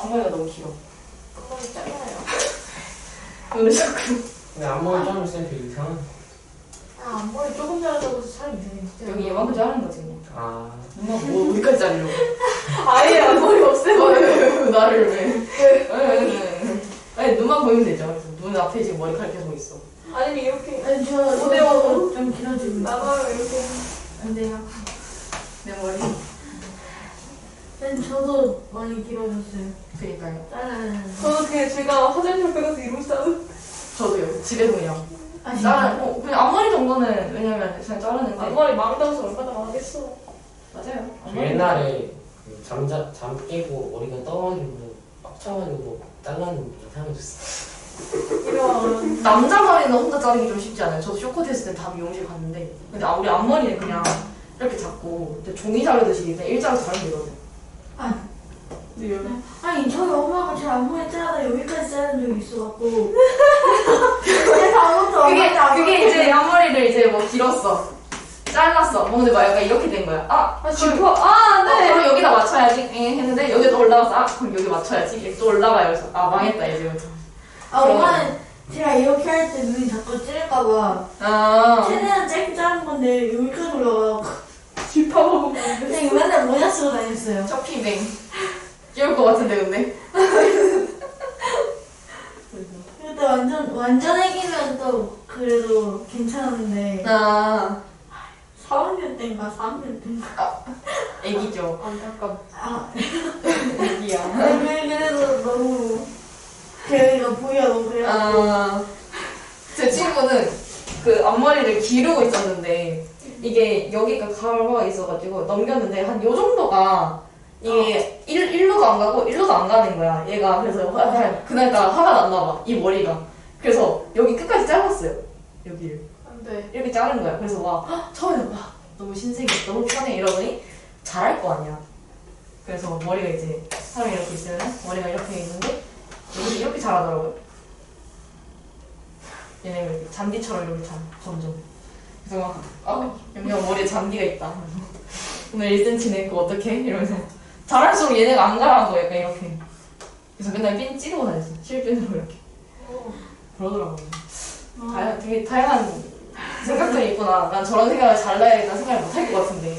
앞머리가 너무 길어. 앞머리 짧아요. 오늘 자꾸. 근데 앞머리 자르면 쌤 이상한. 앞머리 조금 자르다고 사람이 되네. 여기 얘만큼 자르는 거지 그냥. 누나 뭐 어디까지 자르려고? 아예 앞머리 없애버려. 나를 왜? 아니 눈만 보이면 되죠. 그래서 눈 앞에 지금 머리카락 계속 있어. 아니면 이렇게. 아니 저 어때요? 좀 길어지고. 나가요 이렇게. 안 돼요. 내 머리. 저도 많이 길어졌어요. 그니까요. 저도 그냥 제가 화장실 가서 이러고 자르. 저도요. 집에서 그냥. 나 그냥 앞머리 정도는 왜냐면 그냥 자르는데. 앞머리 망다서 얼마나 망하겠어. 맞아요. 저 옛날에 그 잠 깨고 머리가 떠가지고 빡쳐가지고 잘랐는데 이상해졌어. 이런. 남자 머리는 혼자 자르기 좀 쉽지 않아요. 저도 쇼컷 했을 때 다 미용실 갔는데. 근데 우리 앞머리는 그냥 이렇게 잡고 근데 종이 자르듯이 그냥 일자로 자르면 되거든. 근데 여기 아니 저희 엄마가 제 앞머리 자르다 여기까지 자른 적이 있어갖고 그래서 아무것도 안 그게 하지 그게 이제 앞머리를 이제 뭐 길었어. 잘랐어. 뭐 근데 막 약간 이렇게 된 거야. 슈퍼. 네. 그럼 여기다 맞춰야지. 했는데 여기도 올라가서 그럼 여기 맞춰야지. 이렇게 또 올라가요. 그래서 망했다 이제. 엄마는 제가 이렇게 할 때 눈이 자꾸 찔릴까봐 최대한 짧게 자른 건데 여기까지 올라가고 짚어보고 그냥 맨날 모자 쓰고 다녔어요. 쇼핑뱅. 귀여울 것 같은데 근데. 그때 완전 애기면 또 그래도 괜찮았는데 4학년 때인가 4학년 때인가 애기죠. 안타깝. 애기야. 그래도 너무 걔가 보기가 너무 그래가지고 제 친구는 그 앞머리를 기르고 있었는데 이게 여기가 가루가 있어가지고 넘겼는데 한 요 정도가 이게 일로도 안 가고 일로도 안 가는 거야. 얘가 그래서 그날따라 화가 났나 봐. 이 머리가. 그래서 여기 끝까지 잘랐어요. 여기를. 안돼. 이렇게 자른 거야. 그래서 막 처음에 막 너무 신세계 너무 편해 이러더니 잘할 거 아니야. 그래서 머리가 이제 사람이 이렇게 있으면 머리가 이렇게 있는데 여기 이렇게 자라더라고요. 얘네가 이렇게 잔디처럼 이렇게 점점. 그래서 막 영영 머리에 잔디가 있다. 오늘 1cm 그거 어떡해? 이러면서 자랄수록 얘네가 안 자라고 약간 이렇게. 그래서 맨날 핀 찌르고 다녔어. 실핀으로 이렇게. 그러더라고요. 되게 다양한 생각들이 있구나. 난 저런 생각을 잘라야겠다는 생각을 못 할 것 같은데.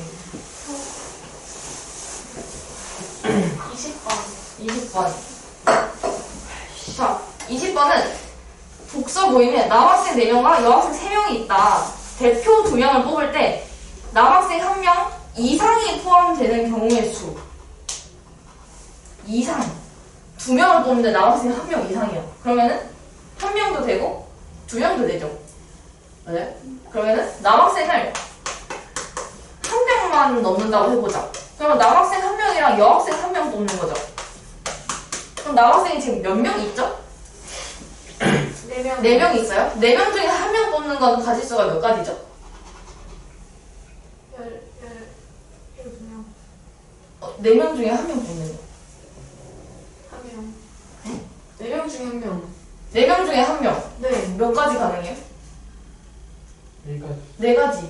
20번. 자, 20번은 독서 모임에 남학생 4명과 여학생 3명이 있다. 대표 2명을 뽑을 때 남학생 1명 이상이 포함되는 경우의 수. 이상. 2명을 뽑는데 남학생 1명 이상이야. 그러면은 1명도 되고 2명도 되죠. 맞아요? 그러면은 남학생을 1명만 넣는다고 해보자. 그러면 남학생 1명이랑 여학생 1명 뽑는 거죠. 그럼 남학생이 지금 몇 명 있죠? 4명. 4명 있어요? 4명 중에 1명 뽑는 건 가지수가 몇 가지죠? 12명. 4명 중에 1명 뽑는 거. 1명. 4명 중에 1명. 4명 중에 1명. 네. 몇 가지 가능해요? 여기까지. 4가지.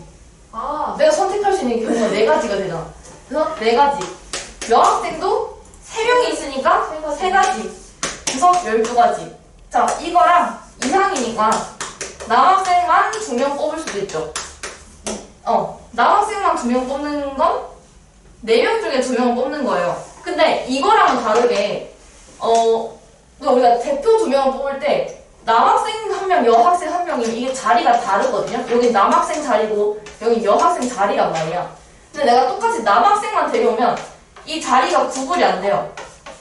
아. 내가 선택할 수 있는 경우가 4가지가 되잖아. 그래서 4가지. 여학생도 3명이 있으니까 3가지. 그래서 12가지. 자, 이거랑 이상이니까 남학생만 2명 뽑을 수도 있죠. 남학생만 2명 뽑는 건 4명 중에 2명 뽑는 거예요. 근데 이거랑은 다르게 그러니까 우리가 대표 2명을 뽑을 때 남학생 1명, 여학생 1명이 이게 자리가 다르거든요. 여기 남학생 자리고 여기 여학생 자리란 말이야. 근데 내가 똑같이 남학생만 데려오면 이 자리가 구분이 안 돼요.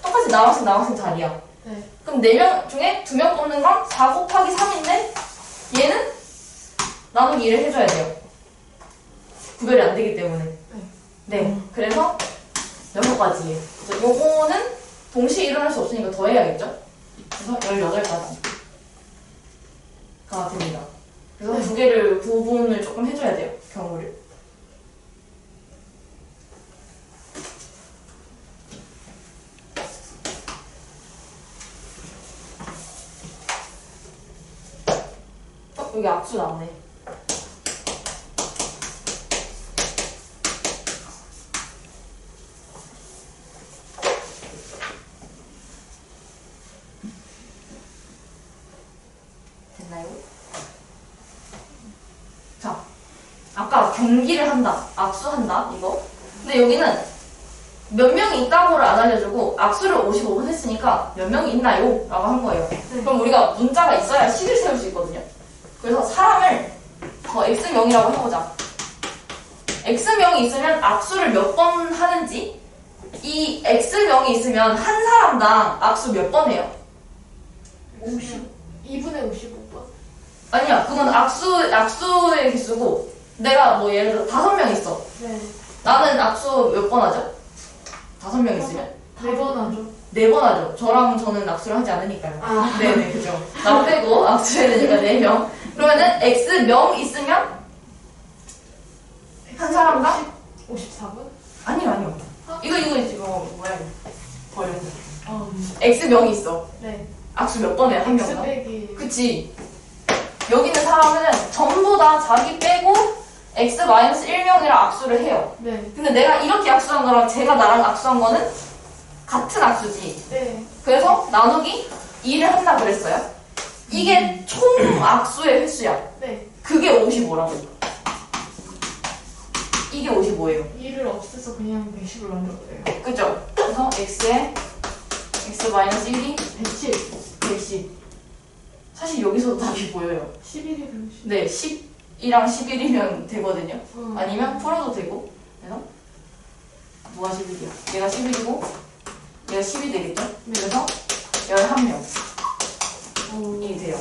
똑같이 남학생 자리야. 네. 그럼 4명 중에 2명 뽑는 건 4 곱하기 3인데 얘는 나누기 1을 해줘야 돼요. 구별이 안 되기 때문에. 네. 그래서 6가지예요. 그래서 요거는 동시에 일어날 수 없으니까 더 해야겠죠? 그래서 18가지가 됩니다. 그래서 두 개를 구분을 조금 해줘야 돼요. 경우를. 여기 악수 나오네. 됐나요? 자, 아까 경기를 한다, 악수한다, 이거. 근데 여기는 몇 명이 있다고를 안 알려주고 악수를 55분 했으니까 몇 명이 있나요? 라고 한 거예요. 그럼 우리가 문자가 있어야 식을 세울 수 있거든요. 그래서 사람을 X명이라고 해보자. X명이 있으면 악수를 몇 번 하는지, 이 X명이 있으면 한 사람당 악수 몇 번 해요? 2분의 55번. 아니야, 그건 악수의 개수고, 내가 뭐 예를 들어 5명 있어. 네. 나는 악수 몇 번 하죠? 5명 있으면? 4번 하죠. 4번 하죠. 저는 악수를 하지 않으니까요. 아. 네네, 그죠. 나 빼고 악수해야 되니까 4명. 그러면은 X명 있으면 한 사람당 54분? 아니요. 이거 지금 뭐야 이거. 버렸네. X명이 있어. 네. 악수 몇 번에 한 X 명당? 빼기. 그치. 여기 있는 사람은 전부 다 자기 빼고 X-1명이랑 악수를 해요. 네. 근데 내가 이렇게 악수한 거랑 제가 나랑 악수한 거는 같은 악수지. 네. 그래서 나누기 2를 한다 그랬어요. 이게 총 악수의 횟수야. 네. 그게 55라고. 이게 55예요. 2를 없애서 그냥 110을 만들어요. 그죠? 그래서 X에 X-1이 110. 110. 사실 여기서도 답이 보여요. 11이 110. 네, 10이랑 11이면 되거든요. 아니면 풀어도 되고. 그래서 누가 11이야? 얘가 11이고 얘가 10이 되겠죠? 그래서 11명이 돼요.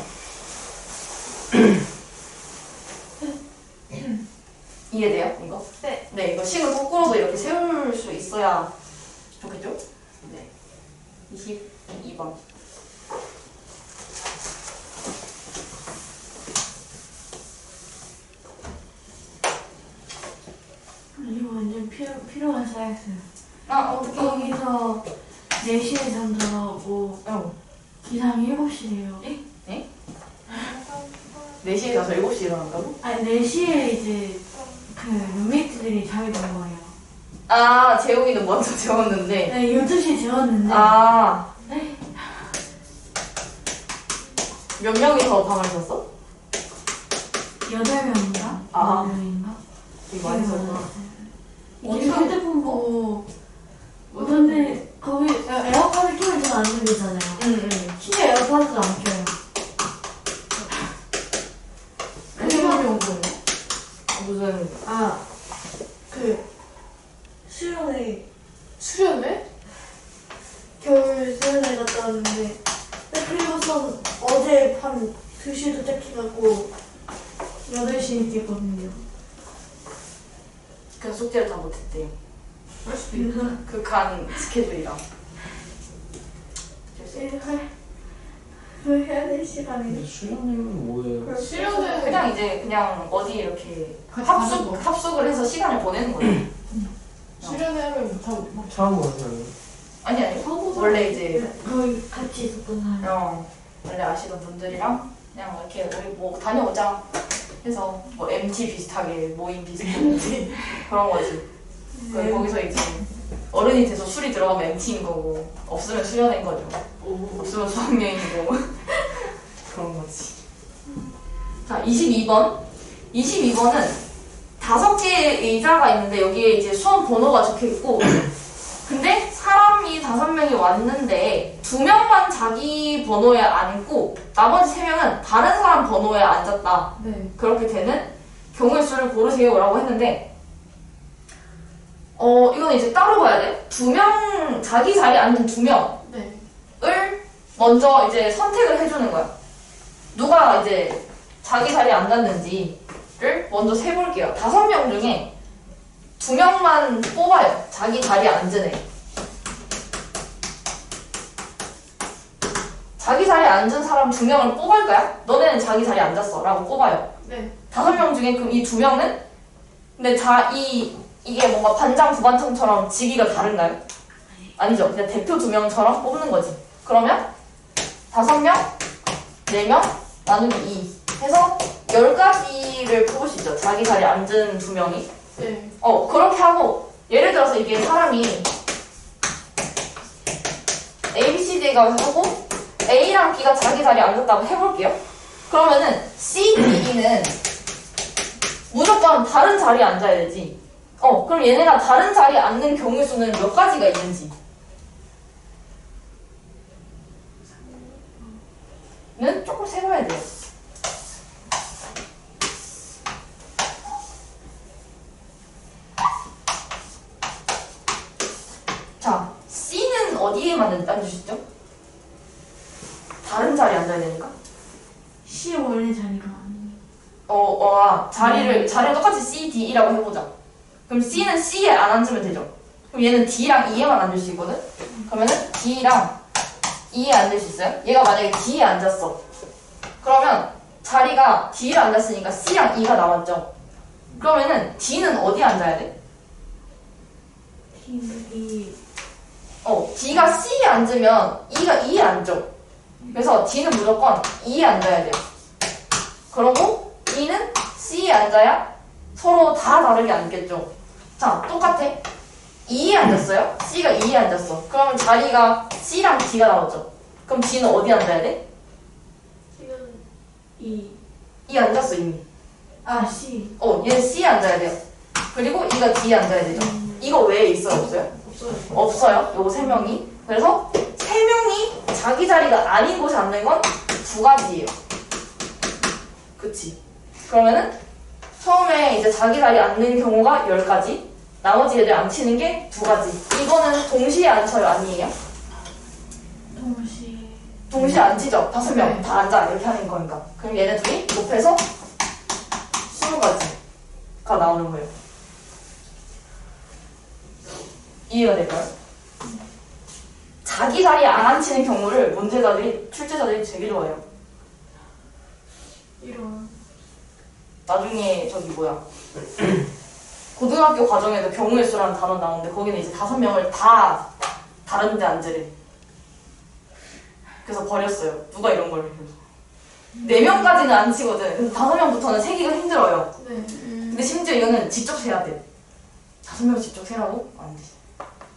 이해돼요? 이거? 네. 네, 이거 식을 거꾸로도 이렇게 세울 수 있어야 좋겠죠? 네. 22번. 이거 완전 필요한 사이즈예요. 어떻게? 여기서 4시에 잠들어가고 기상 7시래요. 4시에 가서 7시에 일어난다고? 아니 4시에 이제 그 룸메이트들이 자게 된 거예요. 아, 재웅이는 먼저 재웠는데. 네, 12시에 재웠는데 아, 네. 몇 명이서 방을 잤어? 8명인가? 아. 9명인가? 되게 많이 썼구나. 이게 휴대폰 보고 근데 거기 에어컨을 켜면 잘 안 들리잖아요. 응. 진짜 에어컨도 안 켜요. 생각이 온 거예요. 무슨, 그 수련회 수련회? 겨울 수련회 갔다 왔는데 그리고선 어제 밤 2시에 도착해갖고 8시에 깼거든요. 그래서 숙제를 다 못했대요. 할 수도 있고. 극한 스케줄이라. 그 해야 될 시간에 근데 수련회는 뭐예요? 수련회 그냥 이제 그냥 어디 이렇게 같이 가는 거. 합숙을 해서 시간을 보내는 거예요. 수련회 하면 다 처음 보는 사람이. 아니 서보자. 원래 이제 거기 같이 있었던 사람. 원래 아시던 분들이랑 그냥 이렇게 우리 뭐 다녀오자 해서 뭐 MT 비슷하게 모임 비슷하게 그런 거지. 거기서 이제 어른이 돼서 술이 들어가면 MT인 거고 없으면 수련인 거죠. 없으면 수학여행인 거고 그런 거지. 자, 22번. 22번은 5개의 의자가 있는데 여기에 이제 수험 번호가 적혀 있고 근데 사람이 5명이 왔는데 2명만 자기 번호에 앉고 나머지 3명은 다른 사람 번호에 앉았다. 네. 그렇게 되는 경우의 수를 고르세요라고 했는데 이건 이제 따로 봐야 돼. 2명 자기 자리에 앉은 2명을 네. 먼저 이제 선택을 해주는 거야. 누가 이제 자기 자리에 앉았는지를 먼저 세볼게요. 5명 중에 2명만 뽑아요. 자기 자리에 앉은 애. 자기 자리에 앉은 사람 2명을 뽑을 거야? 너네는 자기 자리에 앉았어. 라고 뽑아요. 네. 5명 중에 그럼 이 2명은? 근데 이게 뭔가 반장 부반장처럼 직위가 다른가요? 아니죠. 그냥 대표 2명처럼 뽑는 거지. 그러면 5명, 4명, 나누기 2 해서 10가지를 뽑을 수 있죠. 자기 자리에 앉은 2명이. 네. 그렇게 하고 예를 들어서 이게 사람이 A, B, C, D가 하고 A랑 B가 자기 자리에 앉았다고 해볼게요. 그러면은 C, D, E는 무조건 다른 자리에 앉아야 되지. 그럼 얘네가 다른 자리에 앉는 경우 수는 몇 가지가 있는지 는 조금 세봐야 돼요. 자, C는 어디에만 앉으시죠? 다른 자리에 앉아야 되니까? C 원래 자리가 아니에요. 자리를 똑같이 C, D, E라고 해보자. 그럼 C는 C에 안 앉으면 되죠. 그럼 얘는 D랑 E에만 앉을 수 있거든? 그러면은 D랑 E에 앉을 수 있어요? 얘가 만약에 D에 앉았어. 그러면 자리가 D에 앉았으니까 C랑 E가 나왔죠. 그러면은 D는 어디에 앉아야 돼? T이 D가 C에 앉으면 E가 E에 앉아. 그래서 D는 무조건 E에 앉아야 돼요. 그러고 E는 C에 앉아야 서로 다 다르게 앉겠죠. 자, 똑같아. E에 앉았어요. C가 E에 앉았어. 그러면 자리가 C랑 D가 나오죠. 그럼 D는 어디 앉아야 돼? 지금 E E 앉았어 이미. C 얘는 C에 앉아야 돼요. 그리고 E가 D에 앉아야 되죠. 이거 외에 있어요, 없어요? 없어요. 없어요. 요거 세 명이. 그래서 세 명이 자기 자리가 아닌 곳에 앉는 건 두 가지예요. 그치? 그러면은 처음에 이제 자기 자리에 앉는 경우가 10가지. 나머지 애들 앉히는 게 두 가지. 이거는 동시에 앉혀요, 아니에요? 동시에 앉히죠. 5명 네. 다 앉아 이렇게 하는 거니까. 그럼 얘네 둘이 곱해서 20가지가 나오는 거예요. 이해가 될까요? 자기 자리에 안 앉히는 경우를 문제자들이, 출제자들이 되게 좋아해요. 이런. 나중에 저기 뭐야 고등학교 과정에도 경우의 수라는 단어 나오는데 거기는 이제 5명을 다 다른 데 앉으래. 그래서 버렸어요. 누가 이런 걸 해서 4명까지는 안 치거든. 근데 5명부터는 세기가 힘들어요. 네. 근데 심지어 이거는 직접 세야 돼. 5명 직접 세라고? 안 돼.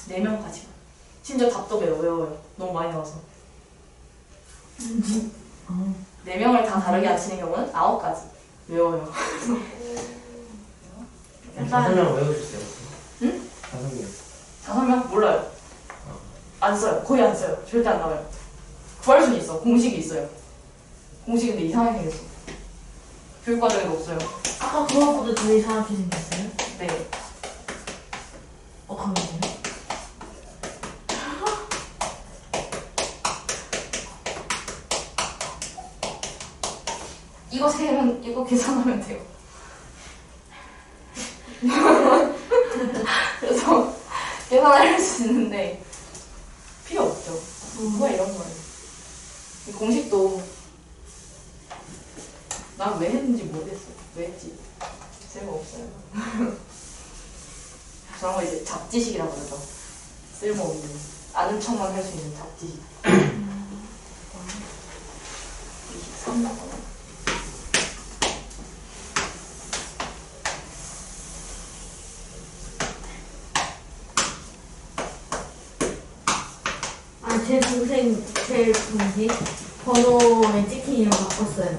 4명까지. 심지어 답도 외워요. 너무 많이 나와서. 4명을 다 다르게 앉히는 경우는 9가지 외워요. 다섯 명 외워주세요. 응? 5명. 5명? 몰라요. 안 써요. 거의 안 써요. 절대 안 나와요. 구할 수는 있어. 공식이 있어요. 공식이 근데 이상하게 생겼어. 교육과정에도 없어요. 아까 그거보다 더 이상하게 생겼어요? 네. 그러네요. 이거 세면 이거 계산하면 돼요. 그래서 계산할 수 있는데 필요 없죠. 누가 이런 거예요. 이 공식도 난 왜 했는지 모르겠어. 왜 했지? 쓸모없어요. 저런 거 이제 잡지식이라고 그러죠. 쓸모없는 아는 척만 할 수 있는 잡지식. 23번. 제 동생 번호에 찍힌 이름 바꿨어요.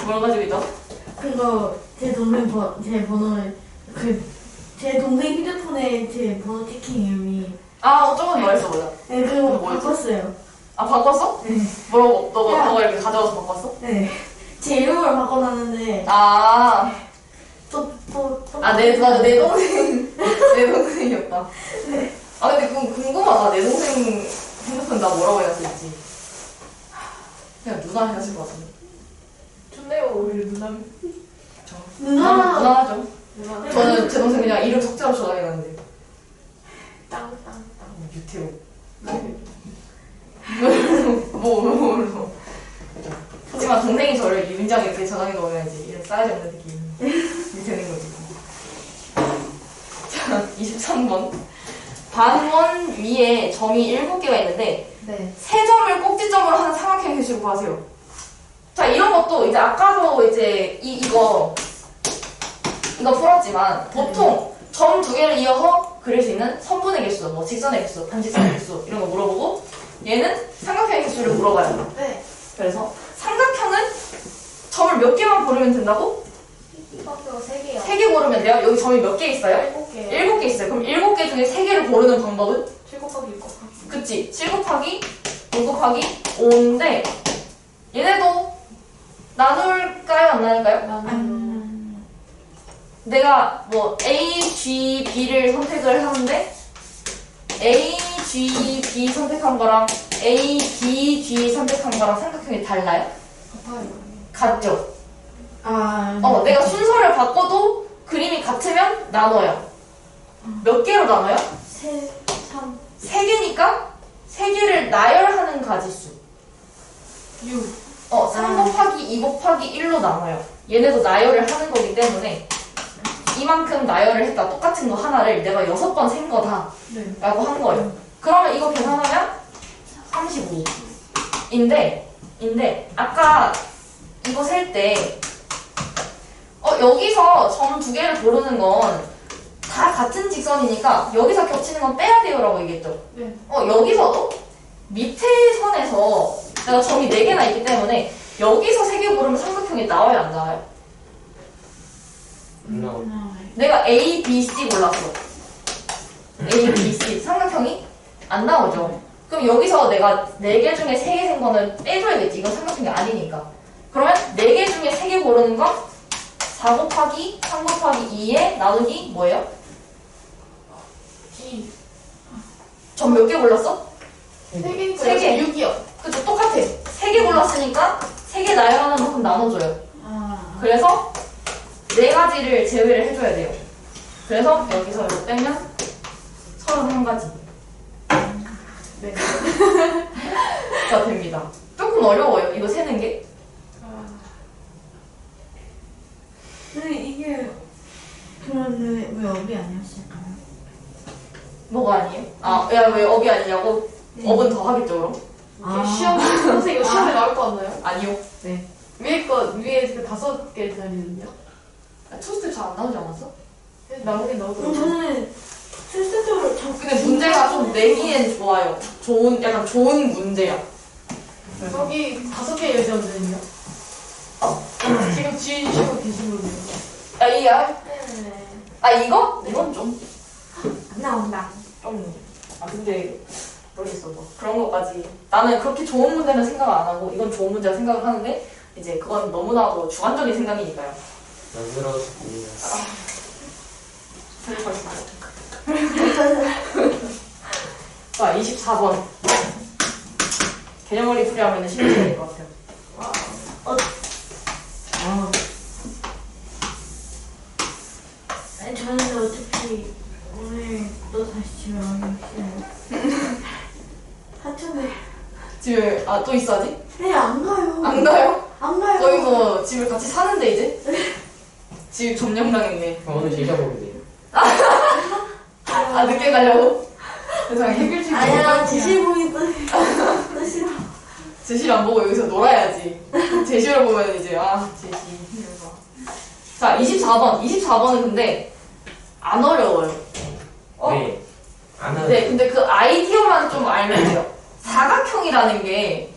뭘 가지고 있죠? 그거 제 번호에 제 동생 휴대폰에 제 번호 찍힌 이름이 저건 말했어, 뭐야? 네, 그거 뭐였지? 바꿨어요. 바꿨어? 네. 뭐라고? 너가 이렇게 가져와서 바꿨어? 네. 제 이름을 바꿔놨는데 내 동생. 내 동생이었다. 네. 근데 그건 궁금하다. 내 동생 핸드폰 나 뭐라고 해놨을지. 그냥 누나 해놨을 것 같은데. 좋네요, 오히려 누나. 누나. 누나죠. 누나. 저는 제 동생 그냥 이름 석자로 저장해놨는데. 땅땅땅. 유태우. 뭐. 하지만 동생이 저를 유인장에 이렇게 저장해 놓으면 이제 이름 싸가지 없는 느낌이 되는 거지. 자, 23번. 반원 위에 점이 7개가 있는데 네. 3점을 꼭지점으로 하는 삼각형 해수를 구하세요. 자, 이런 것도 이제 아까도 이제 이거 풀었지만 보통 점 2개를 이어서 그릴 수 있는 선분의 개수, 뭐 직선의 개수, 반직선의 개수 이런 거 물어보고 얘는 삼각형의 개수를 물어봐요. 네. 그래서 삼각형은 점을 몇 개만 고르면 된다고? 이밖에 3개요. 3개 고르면 돼요? 여기 점이 몇 개 있어요? 7개. 7개 있어요. 그럼 7개 중에 3개를 고르는 방법은? 7 곱하기 6 곱하기. 그치? 7 곱하기 5 곱하기 5인데 얘네도 나눌까요? 안 나눌까요? 내가 뭐 A, G, B를 선택을 하는데 A, G, B 선택한 거랑 A, B, G 선택한 거랑 삼각형이 달라요? 같아요. 같죠? 네. 내가 순서를 바꿔도 그림이 같으면 나눠요. 몇 개로 나눠요? 3 3개니까 3개를 나열하는 가지수. 3 곱하기 2 곱하기 1로 나눠요. 얘네도 나열을 하는 거기 때문에 이만큼 나열을 했다. 똑같은 거 하나를 내가 6번 센 거다. 네. 라고 한 거예요. 그러면 이거 계산하면 35인데 아까 이거 셀 때 여기서 점 2개를 고르는 건 다 같은 직선이니까 여기서 겹치는 건 빼야 돼요 라고 얘기했죠. 네. 여기서도 밑에 선에서 내가 점이 4개나 있기 때문에 여기서 3개 고르면 삼각형이 나와요 안 나와요? 안 나와. 내가 A, B, C 골랐어. A, B, C 삼각형이 안 나오죠. 그럼 여기서 내가 4개 중에 3개 센 거는 빼줘야겠지. 이건 삼각형이 아니니까. 그러면 4개 중에 3개 고르는 건 4 곱하기 3 곱하기 2에 나누기 뭐예요? D. 점 몇 개 골랐어? 3개니까 세 개. 6이요. 그쵸, 똑같아. 3개 골랐으니까 3개 나열하는 만큼 나눠줘요. 아. 그래서 4가지를 제외를 해줘야 돼요. 그래서 여기서 이거 빼면 31가지. 네. 자, 됩니다. 조금 어려워요. 이거 세는 게. 아, 근데 이게 그러면 왜 업이 아니었을까요? 뭐가 아니에요? 야, 왜 업이 아니냐고? 네. 업은 더 하겠죠, 그럼? 이게 선생님 이거 시험에 나올 것 같나요? 아니요. 네. 위에 그 5개 자리는요? 투스텝 잘 안 나오지 않았어? 나오긴 나오더라고요. 저는 실질적으로 근데 문제가 좀 내기엔 좋아요. 약간 좋은 문제야. 여기 5개 예제원들은요? 지금 지으시고 계신 분이요? 이야? 네. 이거? 이건 좀. 안 나온다. 근데 모르겠어. 뭐. 그런 것까지. 나는 그렇게 좋은 문제는 생각을 안 하고, 이건 좋은 문제라 생각을 하는데, 이제 그건 너무나도 주관적인 생각이니까요. 만들어졌습니다. 자, 24번. 개념 원리 풀이하면 신경이 될 것 같아요. 아니 저는 어차피 오늘 또 다시 집에 가기 싫어요. 하여튼에 집에, 또 있어, 아직? 네안 가요. 안 가요? 안 가요. 거의 뭐, 집을 같이 사는데, 이제? 집 점령당했네. 오늘 제시어 보면 돼요. 늦게 가려고? 세상에 해결책 아니야 지시 보기 또 싫어. 제시를 안 보고 여기서 놀아야지. 제시를 보면 이제, 제시. 이러면서. 자, 24번. 24번은 근데, 안 어려워요. 네. 안 하는. 네, 근데 그 아이디어만 좀 알면 돼요. 사각형이라는 게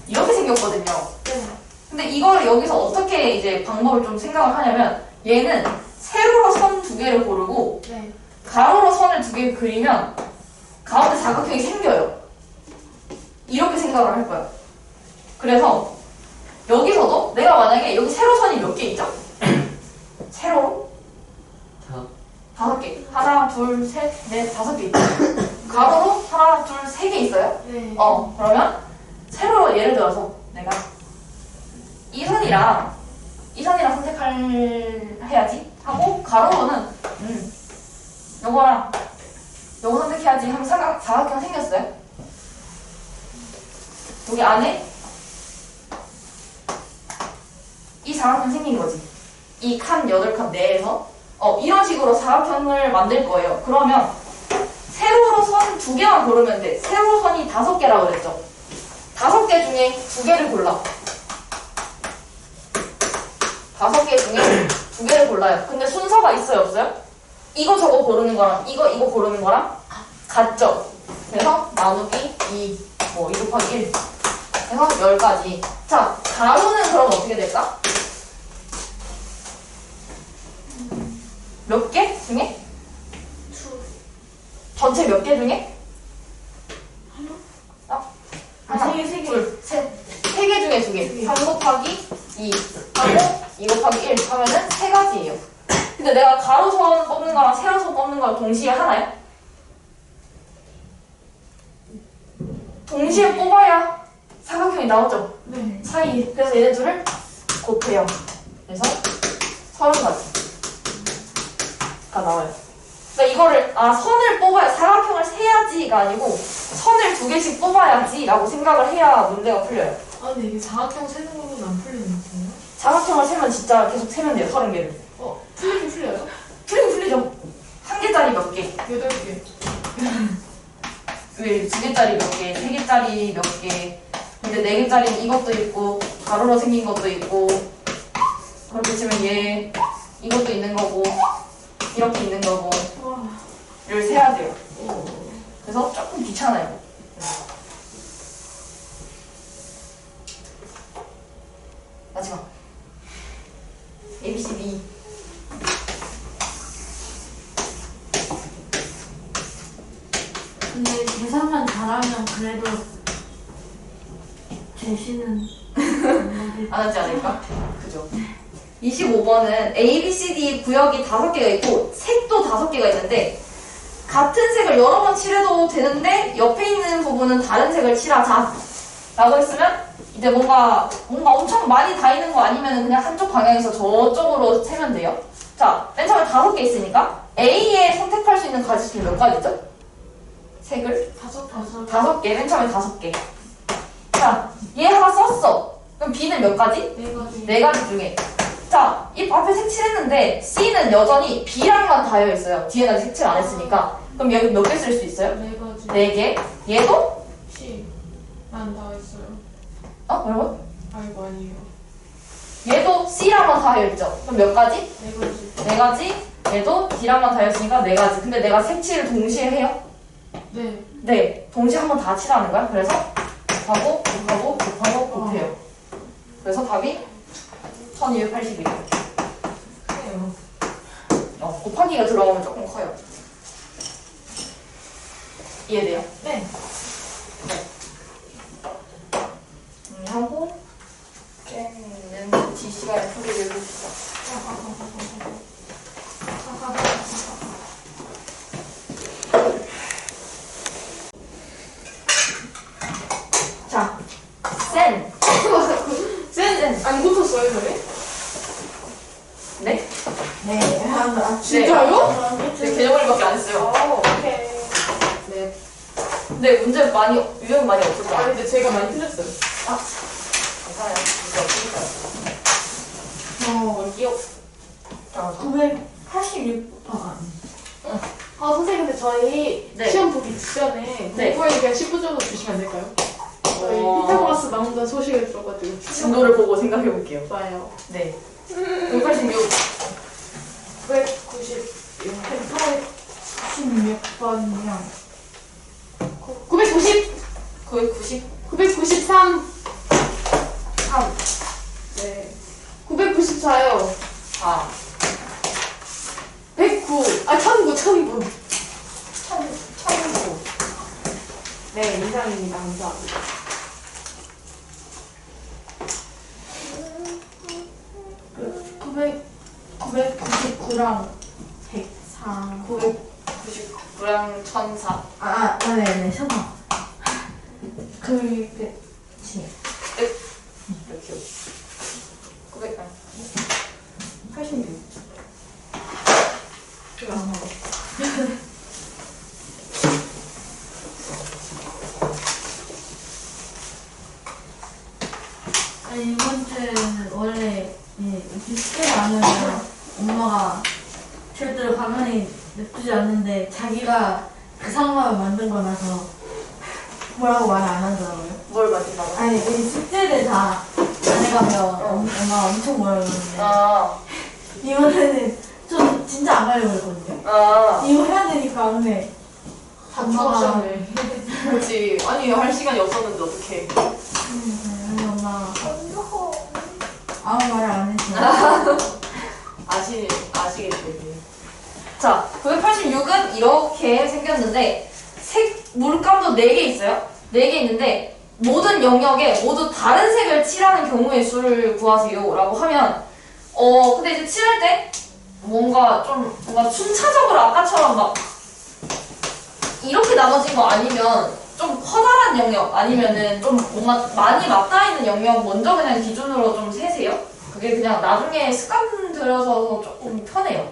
이렇게 생겼거든요. 네. 근데 이걸 여기서 어떻게 이제 방법을 좀 생각을 하냐면 얘는 세로로 선 2개를 고르고 네. 가로로 선을 2개 그리면 가운데 사각형이 생겨요. 이렇게 생각을 할 거야. 그래서 여기서도 내가 만약에 여기 세로선이 몇 개 있죠? 세로로? 5개. 하나, 둘, 셋, 넷, 5개 있죠? 가로로 하나, 둘, 3개 있어요? 네. 그러면 세로로 예를 들어서 내가 이 선이랑 해야지 하고 가로로는 요거랑 요거 선택해야지 하면 사각형 생겼어요. 여기 안에 이 사각형 생긴 거지. 이 칸 8칸 내에서 이런 식으로 사각형을 만들 거예요. 그러면 세로로 선 2개만 고르면 돼. 세로 선이 5개라고 그랬죠. 5개 중에 2개를 골라. 5개 중에 2개를 골라요. 근데 순서가 있어요, 없어요? 이거 저거 고르는 거랑 이거 고르는 거랑 같죠? 그래서 나누기 2 곱하기 1 해서 10가지. 자, 가로는 그럼 어떻게 될까? 몇 개 중에? 전체 몇 개 중에? 하나, 세 개. 둘, 셋. 3개 중에 2개. 3 곱하기 2 하고 2 곱하기 1 하면은 3가지예요. 근데 내가 가로선 뽑는 거랑 세로선 뽑는 걸 동시에 하나요? 동시에 뽑아야 사각형이 나오죠. 네. 사이. 그래서 얘네 둘을 곱해요. 그래서 30가지가 나와요. 그러니까 이거를 선을 뽑아야 사각형을 세야지가 아니고 선을 2개씩 뽑아야지 라고 생각을 해야 문제가 풀려요. 근데 이게 사각형 세는 거는 안 풀리는 거예요? 사각형을 세면 진짜 계속 세면 돼요. 30개를. 풀리긴 풀려요? 8개. 왜 2개짜리 몇 개, 3개짜리 몇 개. 근데 4개짜리는 이것도 있고 가로로 생긴 것도 있고 그렇게 치면 얘 이것도 있는 거고 이렇게 있는 거고 를 세야 돼요. 그래서 조금 귀찮아요. 마지막 A, B, C, D. 근데 계산만 잘하면 그래도 제시는 안 하지 않을까? 그죠? 25번은 A, B, C, D 구역이 5개가 있고 색도 5개가 있는데 같은 색을 여러 번 칠해도 되는데 옆에 있는 부분은 다른 색을 칠하자 라고 했으면 이제 뭔가 엄청 많이 다 있는 거 아니면 그냥 한쪽 방향에서 저쪽으로 세면 돼요. 자, 맨 처음에 5개 있으니까 A에 선택할 수 있는 가지수는 몇 가지죠? 색을 5개, 맨 처음에 5개. 자, 얘 하나 썼어. 그럼 B는 몇 가지? 4가지. 4가지 중에. 자, 이 앞에 색칠했는데 C는 여전히 B랑만 닿여 있어요. 뒤에는 아직 색칠 안 했으니까. 그럼 여기 몇 개 쓸 수 있어요? 4가지. 4개. 얘도? C. 안 닿아 있어요. 어? 뭐라고? 아이고, 아니에요. 얘도 C랑만 닿여 있죠. 그럼 몇 가지? 4가지. 4가지. 얘도 D랑만 닿여 있으니까 4가지. 근데 내가 색칠을 동시에 해요? 네. 네. 동시에 한 번 다 칠하는 거야. 그래서 곱하고 곱하고 곱하고 곱해요. 그래서 답이 1281. 그래요. 곱하기가 들어가면 조금 커요. 이해돼요? 네. 하고 쟤는 D 시간에 풀이를 해봅시다. 자, 센. 쌤, 안 고쳤어요, 저희? 네? 네. 진짜요? 네, 개념을밖에 안 했어요. 오케이. 네. 근데 문제 많이 유형 많이 없었죠? 아, 근데 제가 많이 틀렸어요. 괜찮아요. 문제 없으니까요. 원기요. 자, 986번. 아, 선생님, 근데 저희 네. 시험 보기 전에 네. 공부에 그냥 10분 정도 주시면 안 될까요? 저희 어. 피타고라스 나온다는 소식을 들어가지고 진도를 보고 생각해 볼게요. 좋아요. 네. 186. 16번이요. 990, 990. 993, 3. 네. 994요. 4. 109, 아, 1009, 1009. 1009. 네, 이상입니다. 감사합니다. 그 999랑 104. 999랑 1004. 네네, 셔서. 그게, 이렇게. 86. 아니, 이번 주에는 원래, 이렇게 숙제를 안 하면 엄마가 절대로 가만히 냅두지 않는데 자기가 그 상황을 만든 거라서 뭐라고 말을 안 하더라고요. 뭘 맞는다고? 아니, 이 숙제를 다 안 해가면 엄마가 엄청 뭐라 그러는데 아. 이번에는 좀 진짜 안 가려고 했거든요. 아. 이거 해야 되니까 근데 다 추억하셨네. 그렇지. 아니, 할 시간이 없었는데, 어떡해. 근데 엄마가 아무 말을 안 했어요. 아시겠지. 자, 986은 이렇게 생겼는데, 물감도 4개 있어요. 4개 있는데, 모든 영역에 모두 다른 색을 칠하는 경우의 수를 구하세요. 라고 하면, 근데 이제 칠할 때, 뭔가 순차적으로 아까처럼 막, 이렇게 나눠진 거 아니면, 좀 커다란 영역, 아니면은 좀 뭔가 많이 맞닿아 있는 영역 먼저 그냥 기준으로 좀 세세요. 그게 그냥 나중에 습관 들여서 조금 편해요.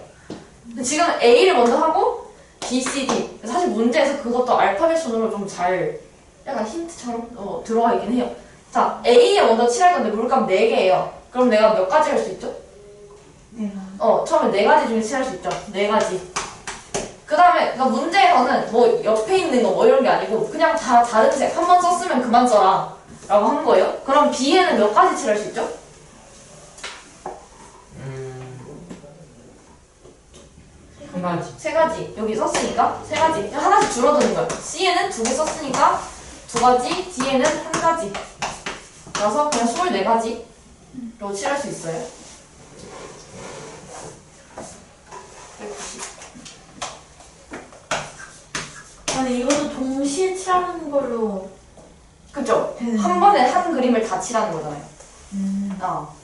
근데 지금 A를 먼저 하고 B, C, D. 사실 문제에서 그것도 알파벳 순으로 좀 잘 약간 힌트처럼 들어가 있긴 해요. 자, A에 먼저 칠할 건데 물감 4개예요. 그럼 내가 몇 가지 할 수 있죠? 내가 처음에 4가지 중에 칠할 수 있죠. 4가지. 그 다음에 그러니까 문제에서는 뭐 옆에 있는 거 뭐 이런 게 아니고 그냥 다 다른 색 한 번 썼으면 그만 써라 라고 하는 거예요. 그럼 B에는 몇 가지 칠할 수 있죠? 한 가지. 세 가지. 여기 썼으니까 세 가지. 그냥 하나씩 줄어드는 거야. C에는 2개 썼으니까 2가지, D에는 1가지. 그래서 그냥 24가지로 칠할 수 있어요. 190. 아니 이것도 동시에 칠하는 걸로. 그쵸? 한 번에 한 그림을 다 칠하는 거잖아요. 어.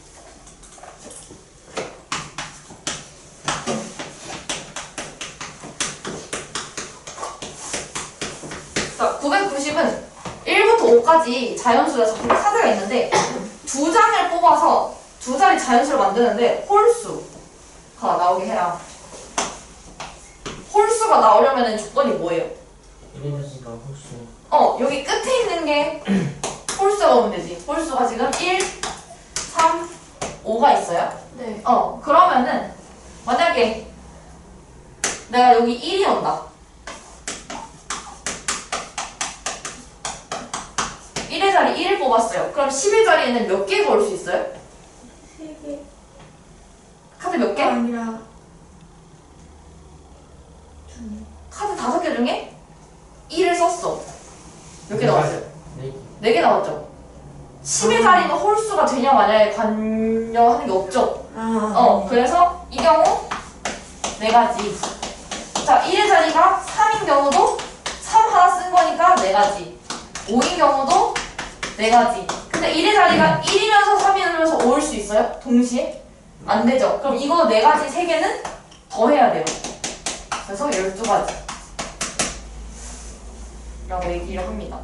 자, 990은 1부터 5까지 자연수가 적힌 카드가 있는데 2장을 뽑아서 2자리 자연수를 만드는데 홀수가 나오게 해라. 홀수가 나오려면 조건이 뭐예요? 1이니까 홀수. 여기 끝에 있는 게 홀수가 오면 되지. 홀수가 지금 1, 3, 5가 있어요. 네. 그러면은 만약에 내가 여기 1이 온다. 1의 자리 1을 뽑았어요. 그럼 10의 자리에는 몇 개가 올 수 있어요? 3개. 카드 몇 개? 아니라 카드 5개 중에 1을 썼어. 몇 개 나왔어요? 네. 4개 나왔죠? 10의 자리는 홀수가 되냐 마냐에 관여하는 게 없죠? 그래서 이 경우 4가지. 자, 1의 자리가 3인 경우도 3 하나 쓴 거니까 4가지. 5인 경우도 4가지. 근데 1의 자리가 1이면서 3이면서 5일 수 있어요? 동시에? 안 되죠? 그럼 이거 4가지 3개는 더 해야 돼요. 그래서 12가지. 라고 얘기를 합니다.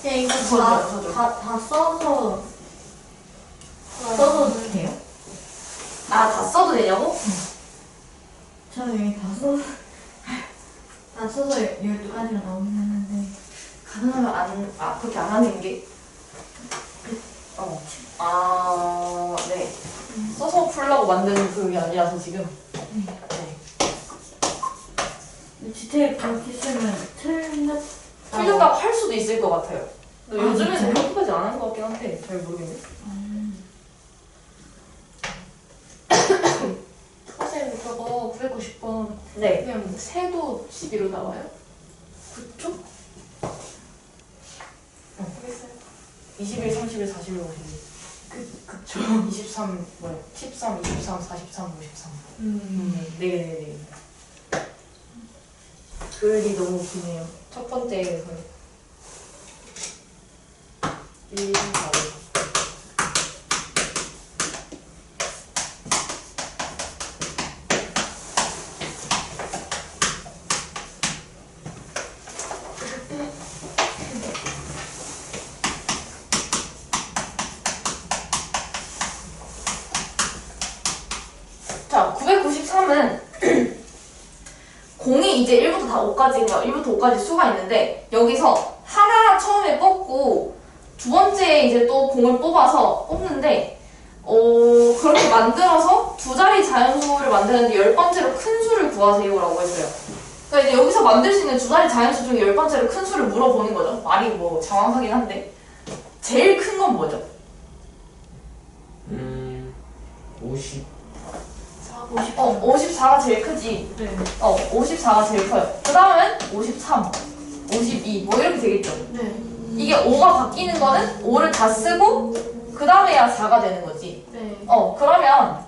그냥 이거 저죠. 다 써서 써도 돼요? 아, 다 써도 되냐고? 저는 여기 다 써서 12가지가 나오긴 했는데 가능하면 그렇게 안 하는 게? 네. 써서 풀라고 만든 그게 아니라서 지금. 네. 디테일 그렇게 쓰면 틀렸다고. 틀렸다고 할 수도 있을 것 같아요. 근데 아, 요즘에는 진짜요? 그렇게까지 안 하는 것 같긴 한데 잘 모르겠네. 선생님 저거 990번 네. 그냥 세도 12로 나와요? 그쵸? 모르겠어요. 21, 31, 41, 52. 그쵸. 23, 13, 23, 43, 53. 네. 글이 너무 기네요. 첫 번째 글. 1, 2, 3, 4, 5. 자, 993은 공이 이제 1부터 다 5까지인가 1부터 5까지 수가 있는데 여기서 하나 처음에 뽑고 두 번째 이제 또 공을 뽑아서 뽑는데 그렇게 만들어서 2자리 자연수를 만드는데 10번째로 큰 수를 구하세요라고 했어요. 그러니까 이제 여기서 만들 수 있는 2자리 자연수 중에 10번째로 큰 수를 물어보는 거죠. 말이 뭐 정확하긴 한데 제일 큰 건 뭐죠? 50. 54가 제일 크지. 네. 54가 제일 커요. 그 다음은 53, 52, 뭐 이렇게 되겠죠. 네. 이게 5가 바뀌는 거는 5를 다 쓰고, 그 다음에야 4가 되는 거지. 네. 그러면,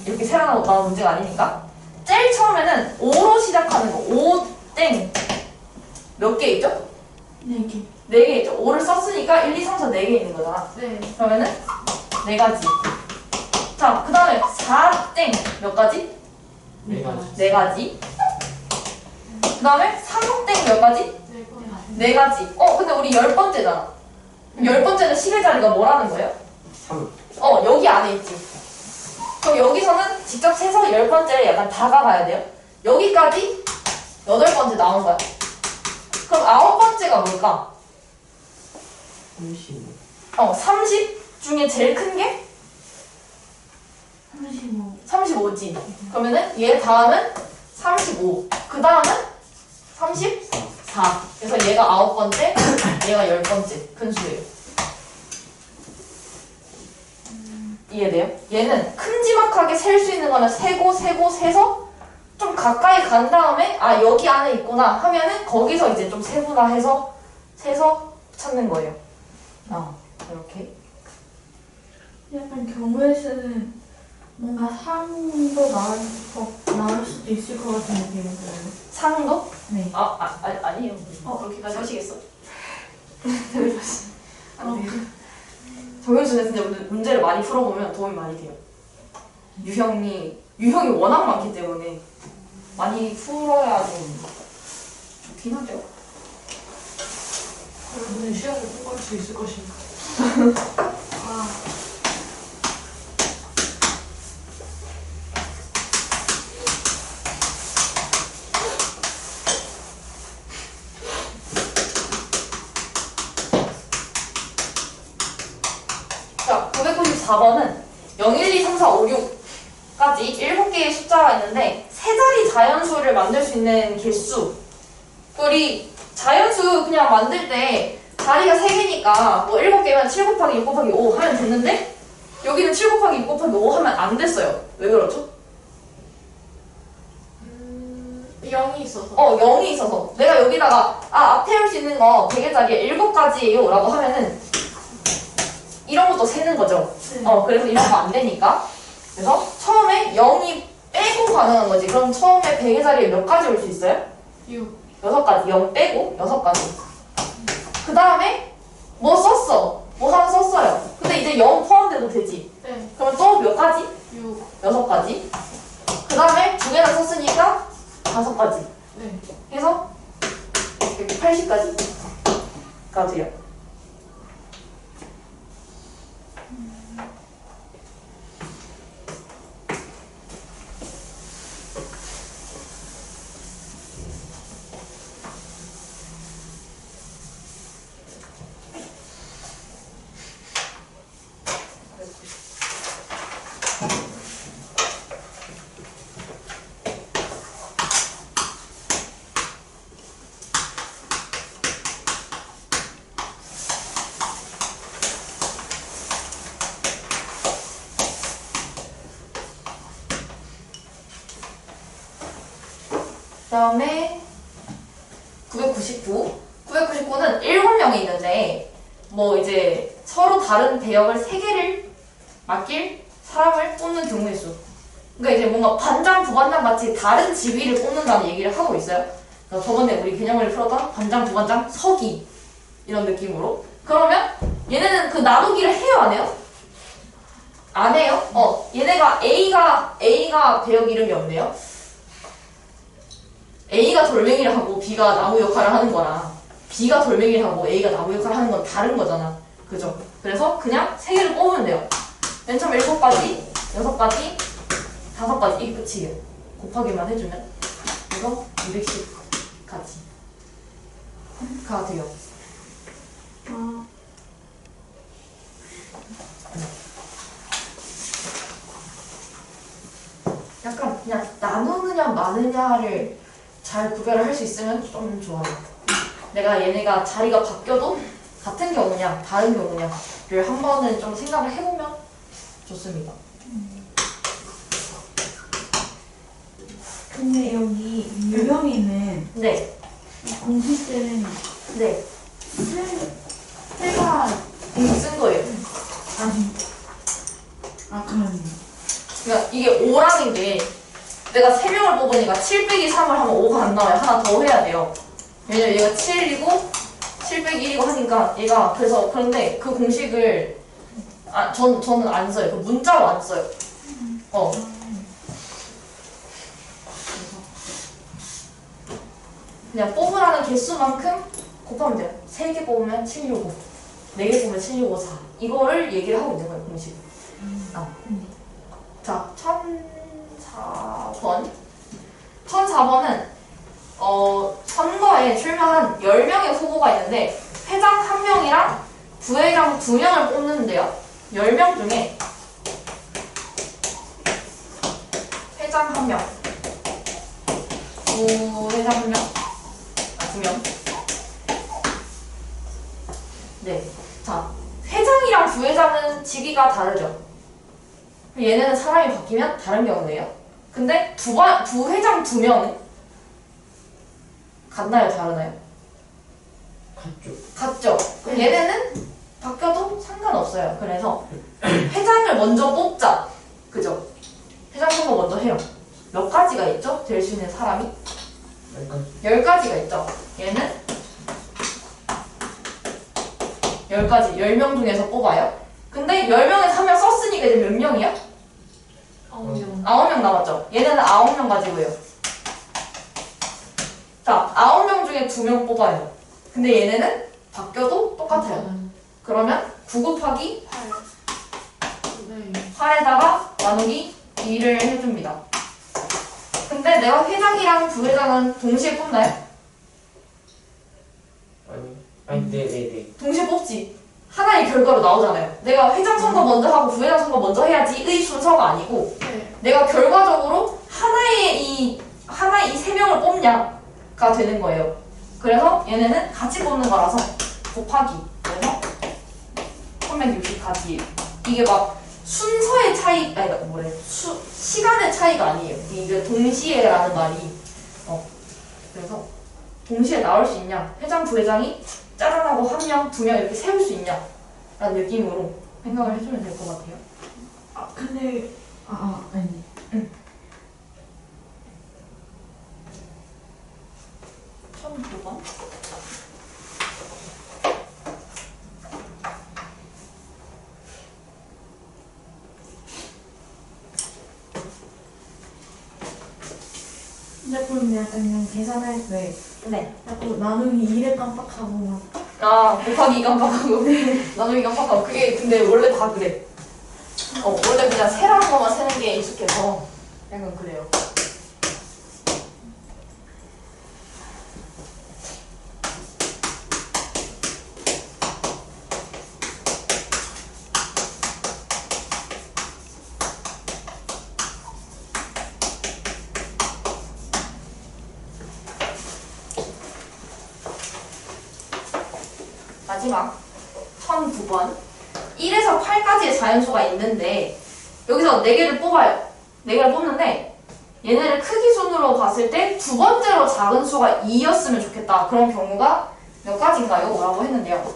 이렇게 세로 나온 문제가 아니니까. 제일 처음에는 5로 시작하는 거. 5 땡. 몇 개 있죠? 4개. 4개 있죠. 5를 썼으니까 1, 2, 3, 4, 4개 있는 거잖아. 네. 그러면은 4가지. 자, 그 다음에 4 땡. 몇 가지? 4가지. 4가지. 그 다음에 3 땡 몇 가지? 네. 4가지. 근데 우리 10번째잖아. 10번째는 10의 자리가 뭐라는 거예요? 3. 여기 안에 있지. 그럼 여기서는 직접 세서 10번째를 약간 다가가야 돼요. 여기까지 8번째 나온 거야. 그럼 9번째가 뭘까? 30. 30 중에 제일 큰 게? 30. 30 중에 제일 큰 게? 30? 30 중에 35. 35지. 그러면은 얘 다음은 35. 그 다음은 34. 그래서 얘가 9번째, 얘가 10번째 큰 수예요. 이해돼요? 얘는 큼지막하게 셀 수 있는 거는 세고 세서 좀 가까이 간 다음에 아 여기 안에 있구나 하면은 거기서 이제 좀 세분화해서 세서 찾는 거예요. 이렇게. 약간 경우의 수는 뭔가 3도 나올 수도 있을 것 같은 느낌이 들어요. 상도? 네. 아니에요. 그렇게까지 하시겠어? 안 돼요. 정현수는 진짜 문제를 많이 풀어보면 도움이 많이 돼요. 유형이 워낙 많기 때문에 많이 풀어야 좀 좋긴 하죠. 여러분의 시야를 통과할 수 있을 것인가? 자, 994번은 0, 1, 2, 3, 4, 5, 6까지 7개의 숫자가 있는데 세 자리 자연수를 만들 수 있는 개수. 우리 자연수 그냥 만들 때 자리가 3개니까 뭐 7개면 7 곱하기 6 곱하기 5 하면 됐는데 여기는 7 곱하기 6 곱하기 5 하면 안 됐어요. 왜 그렇죠? 0이 있어서. 0이 있어서 내가 여기다가 앞에 할 수 있는 거 100개짜리에 7가지예요 라고 하면은 이런 것도 세는 거죠. 네. 그래서 이런 거 안 되니까. 그래서 처음에 0이 빼고 가능한 거지. 그럼 처음에 100의 자리에 몇 가지 올 수 있어요? 6가지. 0 빼고 6가지. 그 다음에 뭐 썼어? 뭐 하나 썼어요. 근데 이제 0 포함돼도 되지. 네. 그러면 또 몇 가지? 6. 6가지. 그 다음에 2개나 썼으니까 5가지. 네. 해서 80까지가 돼요. 그 다음에 999는 7명이 있는데 뭐 이제 서로 다른 대역을 3개를 맡길 사람을 뽑는 경우의 수. 그러니까 이제 뭔가 반장, 부반장 같이 다른 지위를 뽑는다는 얘기를 하고 있어요. 그래서 저번에 우리 개념을 풀었던 반장, 부반장, 서기 이런 느낌으로. 그러면 얘네는 그 나누기를 해요, 안 해요? 안 해요? 얘네가 A가 대역 이름이 없네요. A가 돌멩이를 하고 B가 나무 역할을 하는 거랑 B가 돌멩이를 하고 A가 나무 역할을 하는 건 다른 거잖아. 그죠? 그래서 그냥 3개를 뽑으면 돼요. 맨 처음 7가지, 6가지, 5가지. 이게 끝이에요. 곱하기만 해주면. 그래서 210가지가 돼요. 약간 그냥 나누느냐 마느냐를 잘 구별을 할 수 있으면 좀 좋아요. 내가 얘네가 자리가 바뀌어도 같은 경우냐 다른 경우냐를 한 번은 좀 생각을 해보면 좋습니다. 근데 여기 유형이는 네. 공식들은 네. 세가 쓴 거예요. 그러네. 그러니까 이게 5랑인데 내가 3명을 뽑으니까 7 빼기 3을 하면 5가 안 나와요. 하나 더 해야 돼요. 왜냐면 얘가 7이고 7 빼기 1이고 하니까 얘가 그런데 그 공식을 저는 안 써요. 그 문자로 안 써요. 그냥 뽑으라는 개수만큼 곱하면 돼요. 3개 뽑으면 765, 4개 뽑으면 765, 4 이거를 얘기를 하고 있는 거예요. 공식. 자, 1004번. 1004번은 선거에 출마한 10명의 후보가 있는데 회장 1명이랑 부회장 2명을 뽑는데요. 10명 중에 회장 1명, 부회장 1명, 2명. 네. 자, 회장이랑 부회장은 직위가 다르죠. 얘네는 사람이 바뀌면 다른 경우네요. 근데 부회장 2명은 같나요? 다르나요? 같죠. 같죠? 그럼 얘네는 바뀌어도 상관없어요. 그래서 회장을 먼저 뽑자. 그죠? 회장 선거 먼저 해요. 몇 가지가 있죠? 될 수 있는 사람이? 약간 10가지가 있죠. 얘는 10가지, 10명 중에서 뽑아요. 근데 10명에서 1명 썼으니까 이제 몇 명이야? 9명. 9명 남았죠. 얘네는 9명 가지고요. 자, 9명 중에 2명 뽑아요. 근데 얘네는 바뀌어도 똑같아요. 그러면 9 곱하기 8. 네. 8에다가 나누기 2를 해줍니다. 근데 내가 회장이랑 부회장은 동시에 뽑나요? 아니 네네네. 동시에 뽑지. 하나의 결과로 나오잖아요. 내가 회장 선거 먼저 하고 부회장 선거 먼저 해야지 의 순서가 아니고 네. 내가 결과적으로 하나의 이 3명을 뽑냐가 되는 거예요. 그래서 얘네는 같이 뽑는 거라서 곱하기. 그래서 360까지. 이게 막 순서의 차이, 아니 뭐래, 시간의 차이가 아니에요. 이게 동시에라는 말이. 그래서 동시에 나올 수 있냐? 회장, 부회장이 짜잔하고 1명, 2명 이렇게 세울 수 있냐? 라는 느낌으로 생각을 해주면 될 것 같아요. 아 근데 아니. 처음 9번. 자꾸 약간 그냥 계산할 때 네. 자꾸 나누기 2를 깜빡하고 막 곱하기 깜빡하고 나누기 깜빡하고 그게 근데 원래 다 그래. 원래 그냥 세라는 거만 세는 게 익숙해서 약간 그래요. 마지막 1009번 1에서 8까지의 자연수가 있는데 여기서 4개를 뽑아요. 4개를 뽑는데 얘네를 크기 순으로 봤을 때 두 번째로 작은 수가 2였으면 좋겠다. 그런 경우가 몇 가지인가요? 라고 했는데요.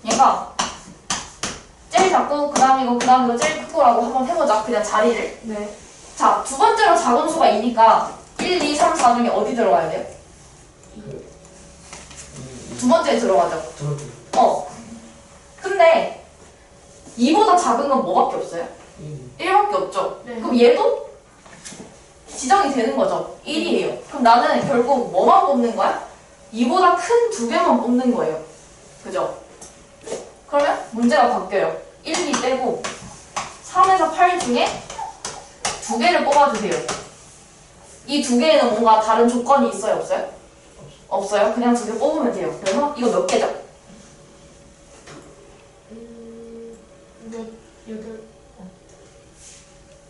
얘가 제일 작고 그 다음 이거 제일 크고라고 한번 해보자. 그냥 자리를. 네. 자, 두 번째로 작은 수가 2니까 1, 2, 3, 4 중에 어디 들어가야 돼요? 두 번째에 들어가죠. 두 번째. 근데 2보다 작은 건 뭐밖에 없어요? 1밖에 없죠. 네. 그럼 얘도 지정이 되는 거죠. 1이에요. 그럼 나는 결국 뭐만 뽑는 거야? 2보다 큰 2개만 뽑는 거예요. 그죠? 그러면 문제가 바뀌어요. 1, 2 빼고 3에서 8 중에 2개를 뽑아주세요. 이 2개에는 뭔가 다른 조건이 있어요? 없어요? 없어요. 그냥 2개 뽑으면 돼요. 그래서 이거 몇 개죠? 몇,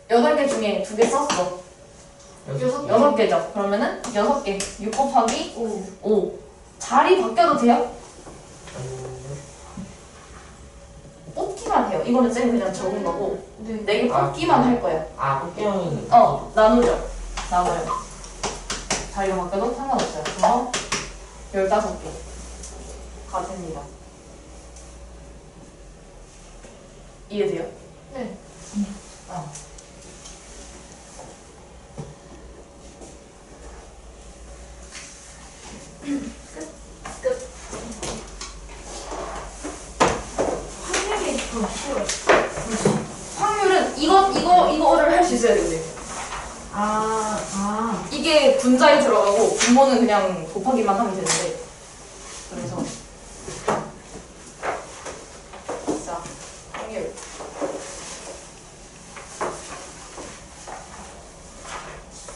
8. 8개 중에 2개 썼어. 6개죠. 그러면은 6개. 6 곱하기 5. 자리 바뀌어도 돼요? 뽑기만 해요. 이거는 쌤이 그냥 적은 거고 네. 4개 뽑기만 할 거예요. 꽃게형이. 나누죠. 나눠요. 자리가 바뀌어도 상관없어요. 그래서 15개가 됩니다. 이해돼요? 네. 확률이 더 쉬워. 확률은 이거를 할 수 있어야 되는데 이게 분자에 들어가고 분모는 그냥 곱하기만 하면 되는데 그래서 자 확률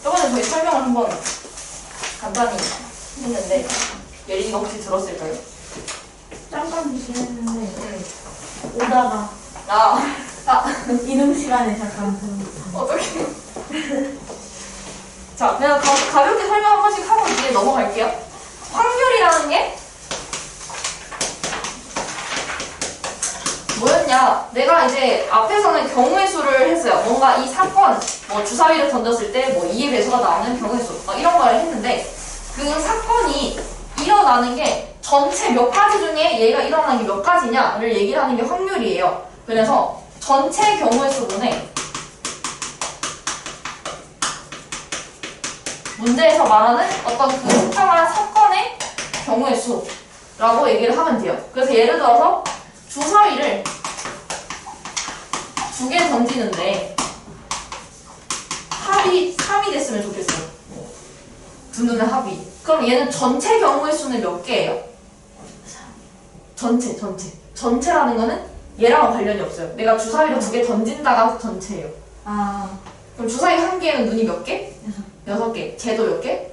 저번에 저희 설명을 한번 간단히 했는데 예린이가 혹시 들었을까요? 잠깐 무시했는데 오다가 자, 이동 시간에 잠깐 어떻게? 자, 그냥 가볍게 설명 한 번씩 하고 이제 넘어갈게요. 확률이라는 게 뭐였냐? 내가 이제 앞에서는 경우의 수를 했어요. 뭔가 이 사건, 뭐 주사위를 던졌을 때 뭐 2의 배수가 나오는 경우의 수, 이런 걸 했는데 그 사건이 일어나는 게 전체 몇 가지 중에 얘가 일어나는 게 몇 가지냐를 얘기를 하는 게 확률이에요. 그래서 전체 경우의 수분에 문제에서 말하는 어떤 그 특정한 사건의 경우의 수라고 얘기를 하면 돼요. 그래서 예를 들어서 주사위를 2개 던지는데 합이 3이 됐으면 좋겠어요. 두 눈의 합이. 그럼 얘는 전체 경우의 수는 몇 개예요? 전체라는 거는 얘랑 관련이 없어요. 내가 주사위를 2개 던진다가 전체예요. 아, 그럼 주사위 한 개에는 눈이 몇 개? 6개. 쟤도 몇 개?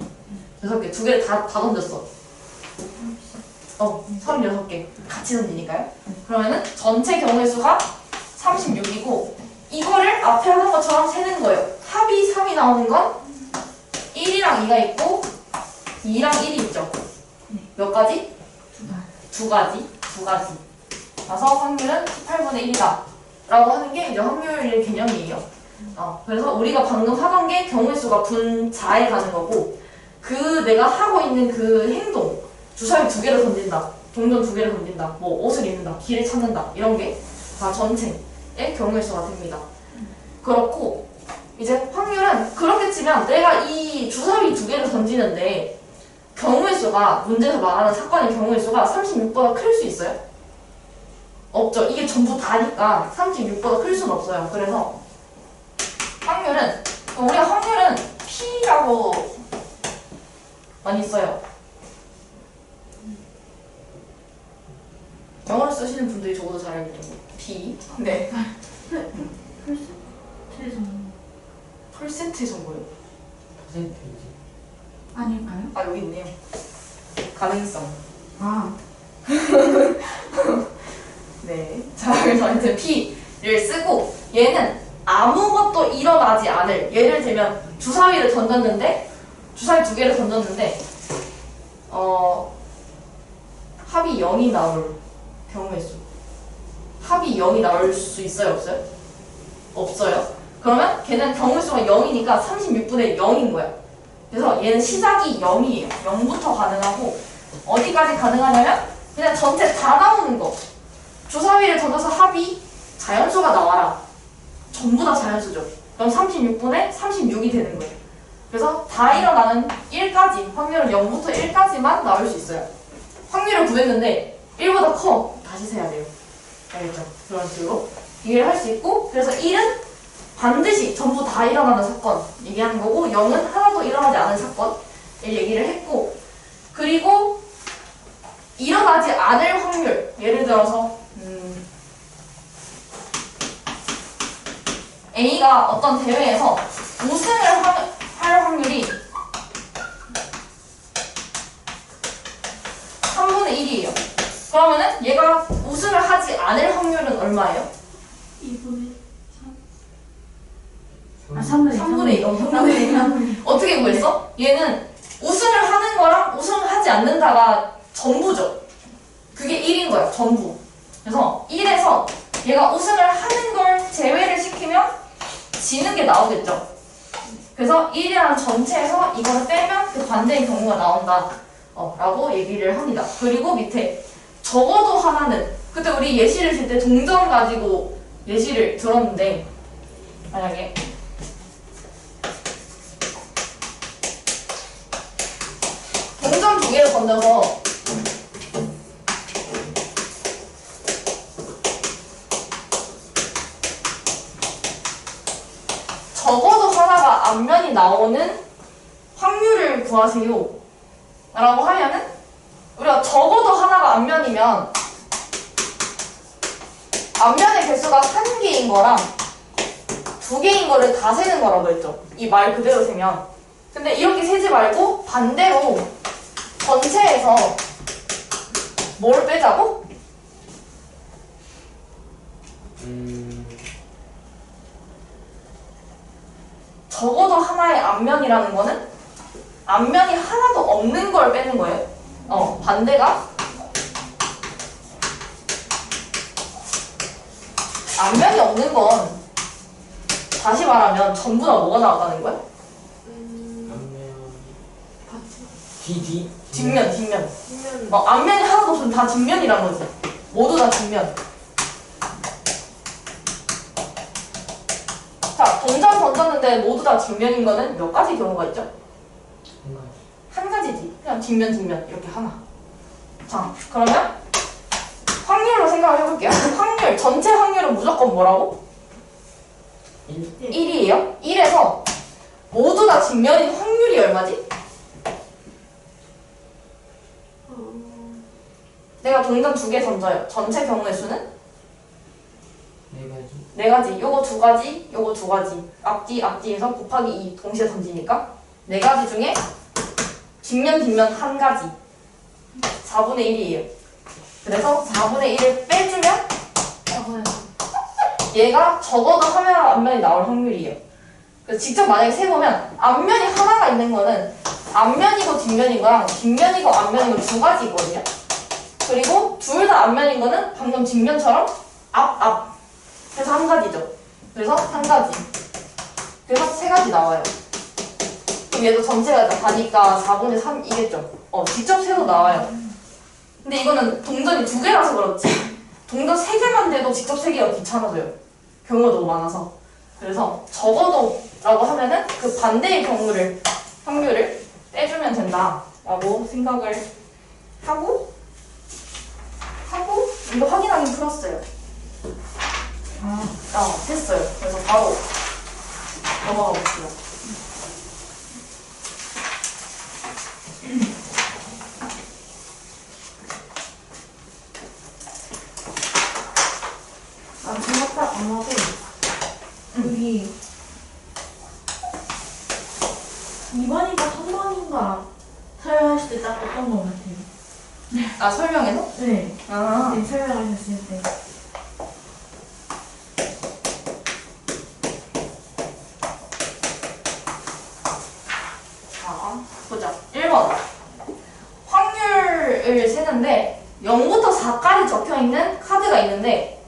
6개. 2개를 다 던졌어. 36개. 같이 던지니까요. 그러면은 전체 경우의 수가 36이고 이거를 앞에 하는 것처럼 세는 거예요. 합이 3이 나오는 건 1이랑 2가 있고 2랑 1이 있죠. 몇 가지? 두 가지. 그래서 확률은 18분의 1이다. 라고 하는 게 이제 확률의 개념이에요. 그래서 우리가 방금 하던 게 경우의 수가 분자에 가는 거고 그 내가 하고 있는 그 행동 주사위 2개를 던진다. 동전 2개를 던진다. 뭐 옷을 입는다. 길을 찾는다. 이런 게 다 전체의 경우의 수가 됩니다. 그렇고 이제 확률은 그렇게 치면 내가 이 주사위 2개를 던지는데 경우의 수가 문제에서 말하는 사건의 경우의 수가 36보다 클 수 있어요? 없죠. 이게 전부 다니까 36보다 클 수는 없어요. 그래서 확률은 우리가 확률은 P라고 많이 써요. 영어를 쓰시는 분들이 저보다 잘 알겠죠. P. 네. 퍼센트에서 뭐예요? 퍼센테이지. 아닐까요? 아 여기 있네요. 가능성. 아, 네. 자 그래서 이제 P를 쓰고 얘는 아무것도 일어나지 않을. 예를 들면 주사위를 던졌는데 주사위 2개를 던졌는데 합이 0이 나올 경우의 수. 합이 0이 나올 수 있어요? 없어요? 없어요. 그러면 걔는 경우의 수가 0이니까 36분의 0인 거야. 그래서 얘는 시작이 0이에요. 0부터 가능하고 어디까지 가능하냐면 그냥 전체 다 나오는 거. 주사위를 던져서 합이 자연수가 나와라. 전부 다 자연수죠. 그럼 36분의 36이 되는 거예요. 그래서 다 일어나는 1까지 확률은 0부터 1까지만 나올 수 있어요. 확률을 구했는데 1보다 커. 다시 세야 돼요. 알겠죠? 그런 식으로 이해를 할 수 있고 그래서 1은 반드시 전부 다 일어나는 사건 얘기하는 거고 0은 하나도 일어나지 않은 사건 얘기를 했고 그리고 일어나지 않을 확률 예를 들어서 A가 어떤 대회에서 우승을 할 확률이 3분의 1이에요. 그러면은 얘가 우승을 하지 않을 확률은 얼마예요? 2분의 3. 아, 3분의 2. 3분의 2. 어떻게 구했어? 얘는 우승을 하는 거랑 우승하지 않는다가 전부죠. 그게 1인 거야, 전부. 그래서 1에서 얘가 우승을 하는 걸 제외를 시키면 지는 게 나오겠죠. 그래서 1이라는 전체에서 이거를 빼면 그 반대의 경우가 나온다. 라고 얘기를 합니다. 그리고 밑에 적어도 하나는 그때 우리 예시를 들 때 동전 가지고 예시를 들었는데 만약에 동전 2개를 던져서 적어도 하나가 앞면이 나오는 확률을 구하세요 라고 하면은 우리가 적어도 하나가 앞면이면 앞면의 개수가 1개인 거랑 2개인 거를 다 세는 거라고 했죠. 이 말 그대로 세면. 근데 이렇게 세지 말고 반대로 전체에서 뭘 빼자고? 적어도 하나의 앞면이라는 거는 앞면이 하나도 없는 걸 빼는 거예요. 반대가 앞면이 없는 건 다시 말하면 전부 다 뭐가 나왔다는 거야? 앞면 같이 뒤 뒷면. 뒷면 앞면이 하나도 없으면 다 뒷면이란 거지. 모두 다 뒷면. 자, 동전 던졌는데 모두 다 뒷면인 거는 몇 가지 경우가 있죠? 한 가지지. 그냥 뒷면 이렇게 하나. 자, 그러면 확률로 생각을 해볼게요. 확률, 전체 확률은 무조건 뭐라고? 1 1이에요. 1에서 모두 다 뒷면인 확률이 얼마지? 내가 동전 2개 던져요. 전체 경우의 수는? 4가지 4가지. 요거 2가지, 요거 2가지. 앞뒤에서 곱하기 2 동시에 던지니까 4가지 중에 뒷면 1가지. 4분의 1이에요. 그래서 4분의 1을 빼주면 얘가 적어도 하면 앞면이 나올 확률이에요. 그래서 직접 만약에 세보면 앞면이 하나가 있는 거는 앞면이고 뒷면인 거랑 뒷면이고 앞면이고 2가지거든요. 그리고 둘 다 앞면인 거는 방금 뒷면처럼 앞. 그래서 1가지죠. 그래서 1가지. 그래서 3가지 나와요. 그럼 얘도 전체가 다니까 4분의 3이겠죠. 직접 세도 나와요. 근데 이거는 동전이 2개라서 그렇지 동전 3개만 돼도 직접 세기가 귀찮아져요. 경우가 너무 많아서. 그래서 적어도 라고 하면은 그 반대의 확률을 떼주면 된다라고 생각을 하고 이거 확인하기 풀었어요. 됐어요. 그래서 바로 넘어가 봅시다. 제가 딱 아마도 여기 2번인가 3번인가 설명하실 때 딱 어떤 것 같아요. 설명해서? 네. 아. 설명하셨을 때. 자, 보자. 1번. 확률을 세는데 0부터 4까지 적혀있는 카드가 있는데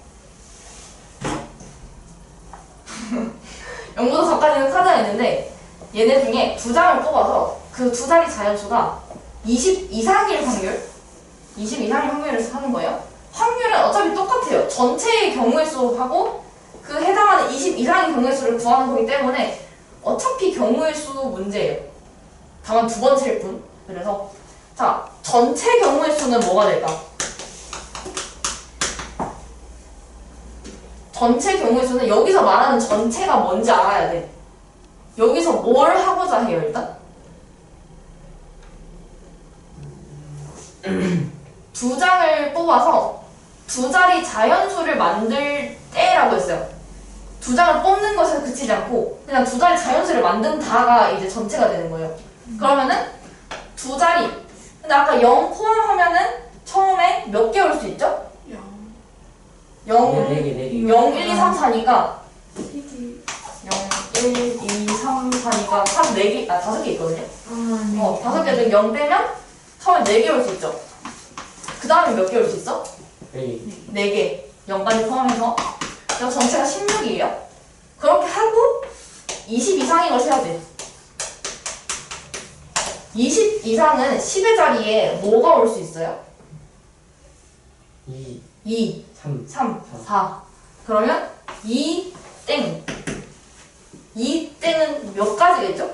0부터 4까지는 카드가 있는데 얘네 중에 2장을 뽑아서 그 2자리 자연수가 20 이상일 확률 20 이상일 확률을 하는 거예요. 확률은 어차피 똑같아요. 전체의 경우의 수하고 그 해당하는 20 이상의 경우의 수를 구하는 거기 때문에 어차피 경우의 수 문제예요. 다만 2번째일 뿐. 그래서 자, 전체 경우의 수는 뭐가 될까? 전체 경우의 수는 여기서 말하는 전체가 뭔지 알아야 돼. 여기서 뭘 하고자 해요, 일단? 2장을 뽑아서 2자리 자연수를 만들 때라고 했어요. 2장을 뽑는 것에 그치지 않고 그냥 2자리 자연수를 만든다가 이제 전체가 되는 거예요. 그러면은 2자리. 근데 아까 0 포함하면은 처음에 몇 개 올 수 있죠? 0, 0, 1, 2, 3, 4니까 0, 1, 2, 3, 4니까 3, 4개, 5개 있거든요? 5개 중에 0 빼면 처음에 4개 올 수 있죠? 그 다음에 몇 개 올 수 있어? 4개. 0까지 포함해서. 그래서 전체가 16이에요. 그렇게 하고 20 이상인 걸 세야 돼. 20 이상은 10의 자리에 뭐가 올 수 있어요? 2, 3, 4. 그러면 2, 땡. 2 땡은 몇 가지겠죠?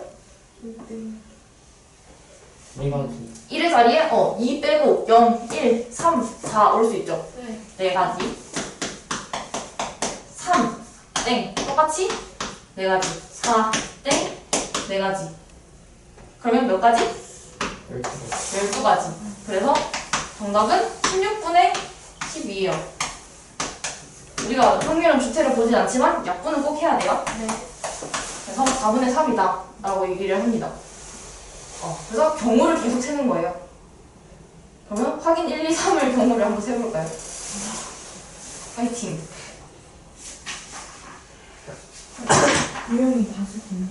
1의 자리에 2 빼고 0, 1, 3, 4 올 수 있죠? 네. 4가지. 3, 땡. 똑같이 4가지. 4, 땡. 4가지. 그러면 몇 가지? 12가지. 그래서 정답은 16분의 12예요. 우리가 확률은 주체를 보진 않지만 약분은 꼭 해야 돼요. 네. 그래서 4분의 3이다 라고 얘기를 합니다. 그래서 경우를 계속 세는 거예요. 그러면 확인 1, 2, 3을 경우를 한번 세볼까요? 파이팅. 유형이 5개네.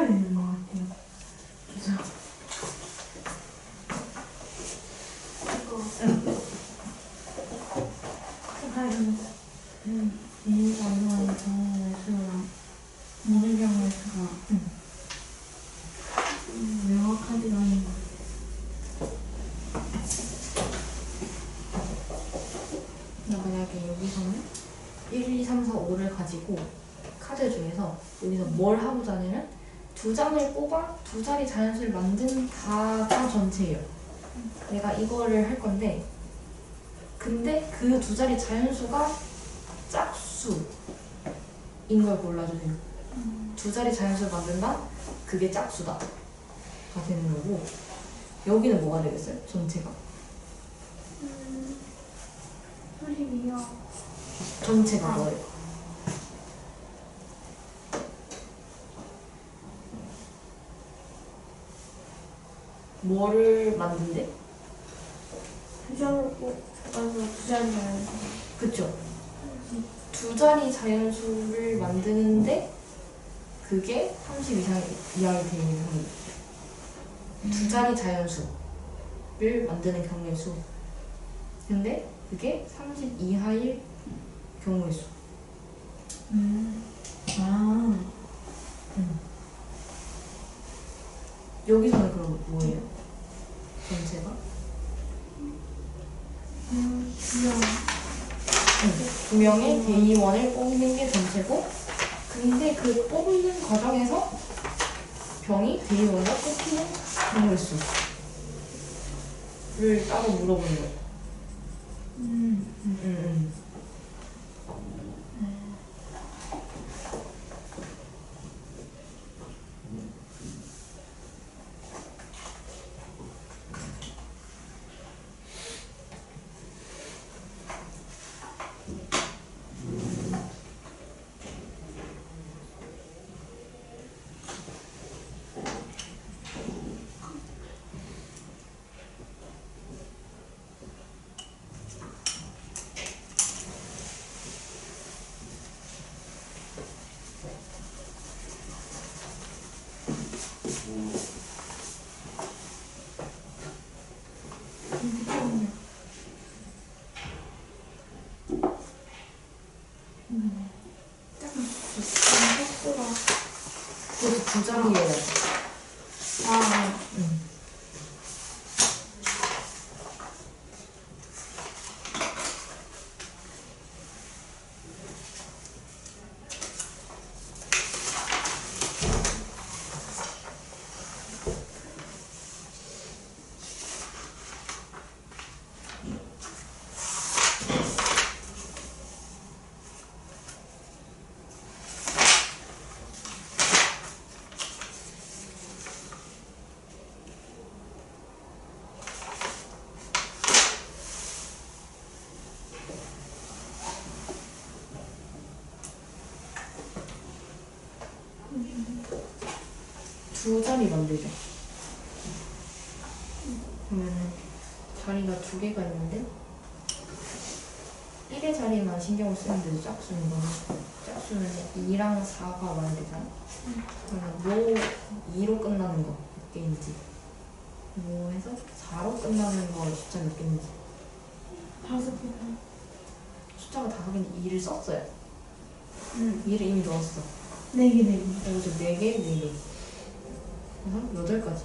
헷갈리는 것 같아요. 그래서 이거 이거 경우의 수랑 모든 경우의 수가 명확하지가 않은 것 같아요. 그러니까 만약에 여기서는 1, 2, 3, 4, 5를 가지고 카드 중에서 여기서 뭘 하고자 하냐면 두 장을 뽑아 두 자리 자연수를 만든 가장 전체예요. 내가 이거를 할 건데 근데 그 두 자리 자연수가 짝수인 걸 골라주세요. 두 자리 자연수를 만든다? 그게 짝수다 가 되는 거고 여기는 뭐가 되겠어요? 전체가 32요. 전체가 뭐예요? 뭐를 만든대? 두 장을 뽑아서 두 장을 그쵸? 두 자리 자연수를 만드는데 그게 30 이하이 되는 경우 두 자리 자연수를 만드는 경우의 수 근데 그게 30 이하일 경우의 수 여기서는 그럼 뭐예요? 전체가? 두 명의 대의원을 뽑는 게 전체고 근데 그 뽑는 과정에서 병이 대의원과 뽑히는 경우의 수를 따로 물어보는 거예요. 그것도 두 자리예요. 두 자리 만들죠. 그러면은 자리가 두 개가 있는데 1의 자리만 신경을 쓰면 되죠. 짝수는 거는 짝수는 2랑 4가 와야 되잖아. 그러면 뭐 2로 끝나는 거 몇 개인지 뭐 해서 4로 끝나는 거 숫자 몇 개인지 5개. 숫자가 5개인데 2를 썼어요. 2를 이미 넣었어. 4개, 4개. 그래서 4개, 4개 그래서 8가지.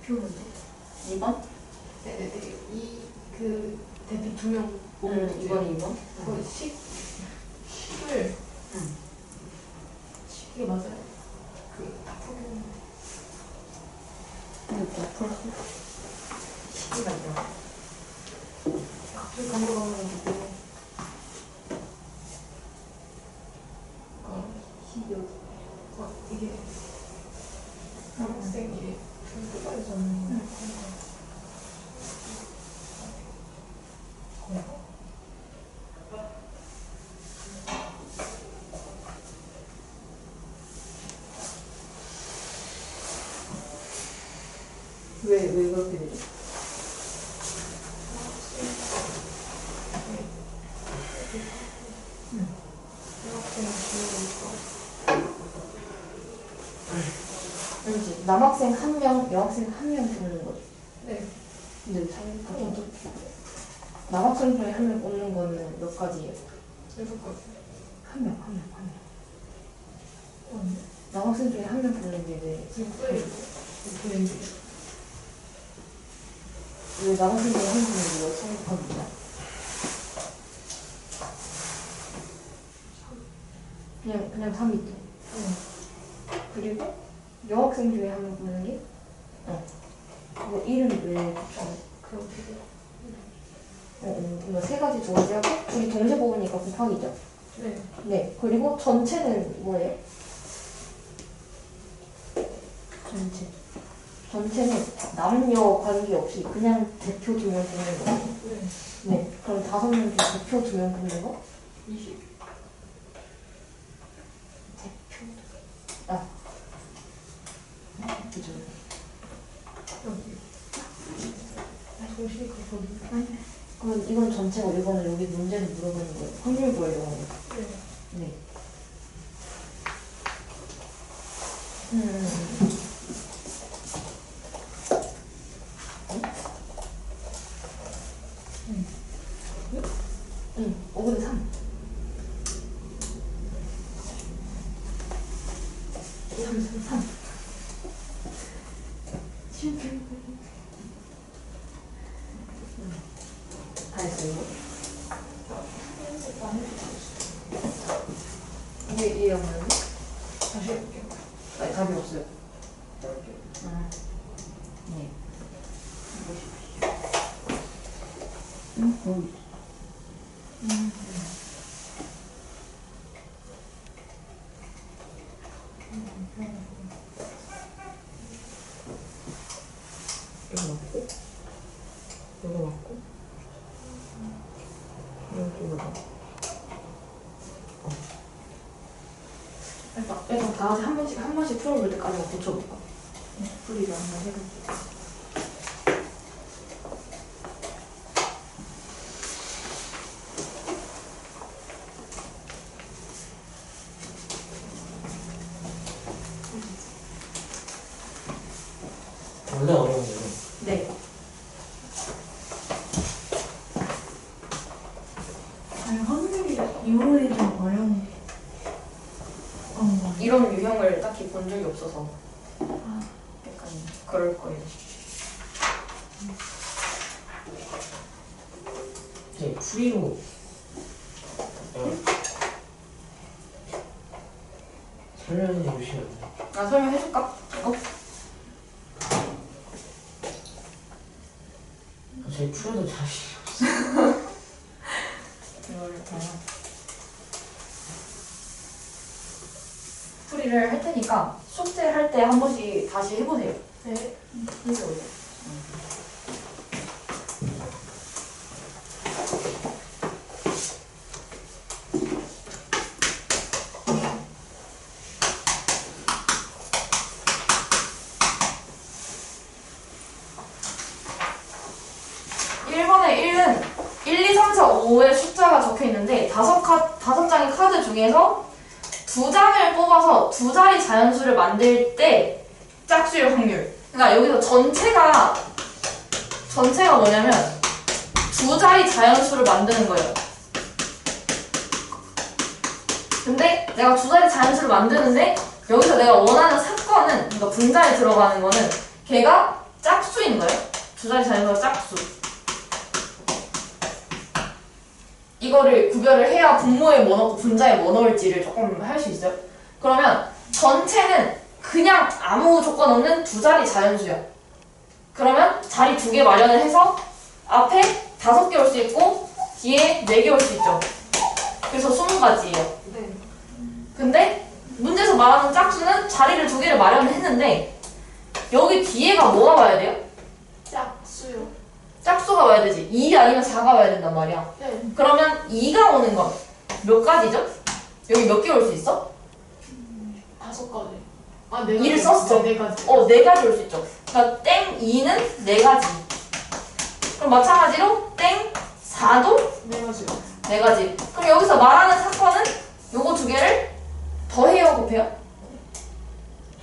대표 문제. 2번? 네네네. 그 대표 2명 응, 2번, 2번. 그 식을 응. 식이 맞아요? 그다 풀고 이거 풀었어? 시기가 있나? 갑자기 감독하고 시기 여기. 이게 학생이 끝까지 왜 그렇게 되지? 그렇지. 남학생 1명, 여학생 1명 뽑는 거지. 네. 근데 생각보다 어떻게? 남학생 중에 1명 뽑는 거는 몇 가지예요? 6가지. 1명. 남학생 중에 1명 뽑는 게 지금 왜 왜 남학생 중에 1명 뽑는 게 몇 생각합니다. 그냥 3이죠. 그리고 여학생 중에 1명 뽑는 게 그거 이름이 왜 붙여? 그렇게 이거 3가지, 2가지 하고 우리 동시에 뽑으니까 곱하기죠. 네. 네. 그리고 전체는 뭐예요? 전체는 남녀 관계없이 그냥 대표 2명 뽑는 거. 네. 네. 그럼 5명 중에 대표 2명 뽑는 거? 20. 대표. 그죠. 여기. 정신이 거기. 그럼 이건 전체고 이거는 여기 문제를 물어보는 거예요. 확률 구하려고 하는 거. 네. 네. 응, 5분의 3. 3. 다 했어요, 이거? 이게 없는데? 다시 해볼게요. 아니, 답이 없어요. 네. 이거 맞고, 이거 맞고, 이거 맞고. 일단 다 같이 한 번씩 풀어볼 때까지 고쳐볼까? 풀이를 한번 해볼게요. 원래 어려운 거예요. 네. 아니 확률이 이론이 좀 어려운 게. 이런 유형을 딱히 본 적이 없어서 약간 그럴 거예요. 네, 풀이로 설명해 주시면 안 돼요? 아, 설명해줄까? 저희 풀어도 자신이 없어요. 이거를 그냥 풀이를 할 테니까 숙제 할 때 한 번씩 다시 해보세요. 네. 해줘요. (1번에) 1은 1, 2, 3, 4, 5의 숫자가 적혀 있는데 다섯 장의 카드 중에서 2장을 뽑아서 2자리 자연수를 만들 때 짝수일 확률. 그러니까 여기서 전체가 뭐냐면 2자리 자연수를 만드는 거예요. 근데 내가 2자리 자연수를 만드는데 여기서 내가 원하는 사건은, 그러니까 분자에 들어가는 거는 걔가 짝수인 거예요. 두 자리 자연수가 짝수. 이거를 구별을 해야 분모에 뭐 넣고 분자에 뭐 넣을지를 조금 할 수 있어요. 그러면 전체는 그냥 아무 조건 없는 두 자리 자연수야. 그러면 자리 2개 마련을 해서 앞에 5개 올 수 있고 뒤에 4개 올 수 있죠. 그래서 20가지예요. 네. 근데 문제에서 말하는 짝수는 자리를 2개를 마련을 했는데 여기 뒤에가 뭐가 와야 돼요? 짝수요. 짝수가 와야 되지. 2 아니면 4가 와야 된단 말이야. 네. 그러면 2가 오는 건 몇 가지죠? 여기 몇 개 올 수 있어? 5가지. 아, 4가지. 2를 썼어. 네, 4가지. 4가지 올 수 있죠. 그러니까 땡 2는 4가지. 그럼 마찬가지로 땡 4도 4가지요. 4가지. 그럼 여기서 말하는 사건은 요거 2개를 더해요, 곱해요?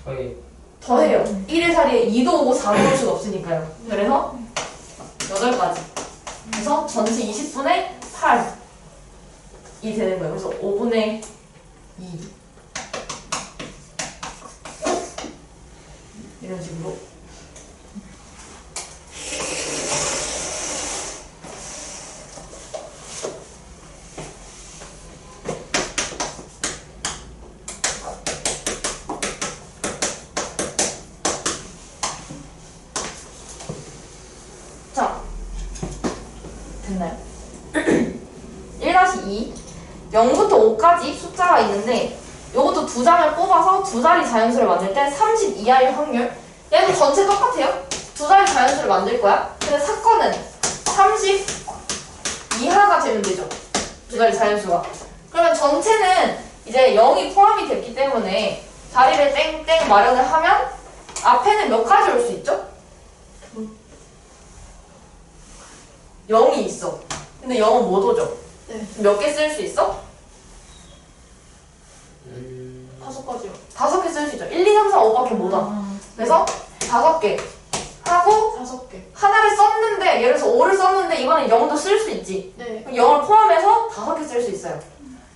저희 더해요. 1의 자리에 2도 오고 4도 올 수가 없으니까요. 그래서 8가지. 그래서 전체 20분의 8이 되는 거예요. 그래서 5분의 2. 이런 식으로. 자, 됐나요? 1-2 0부터 5까지 숫자가 있는데 요것도 2장을 뽑아서 두 자리 자연수를 만들 때 30 이하일 확률. 얘도 전체 똑같아요. 두 자리 자연수를 만들 거야. 근데 사건은 30 이하가 되면 되죠. 두 자리 자연수가. 그러면 전체는 이제 0이 포함이 됐기 때문에 자리를 땡땡 마련을 하면 앞에는 몇 가지 올 수 있죠? 0이 있어. 근데 0은 못 오죠? 네. 몇 개 쓸 수 있어? 5가지요. 5개 쓸 수 있죠. 1, 2, 3, 4, 5밖에 못 와. 그래서 5개 하고 5개. 하나를 썼는데 예를 들어서 5를 썼는데 이번엔 0도 쓸 수 있지. 네. 그럼 0을 포함해서 5개 쓸 수 있어요.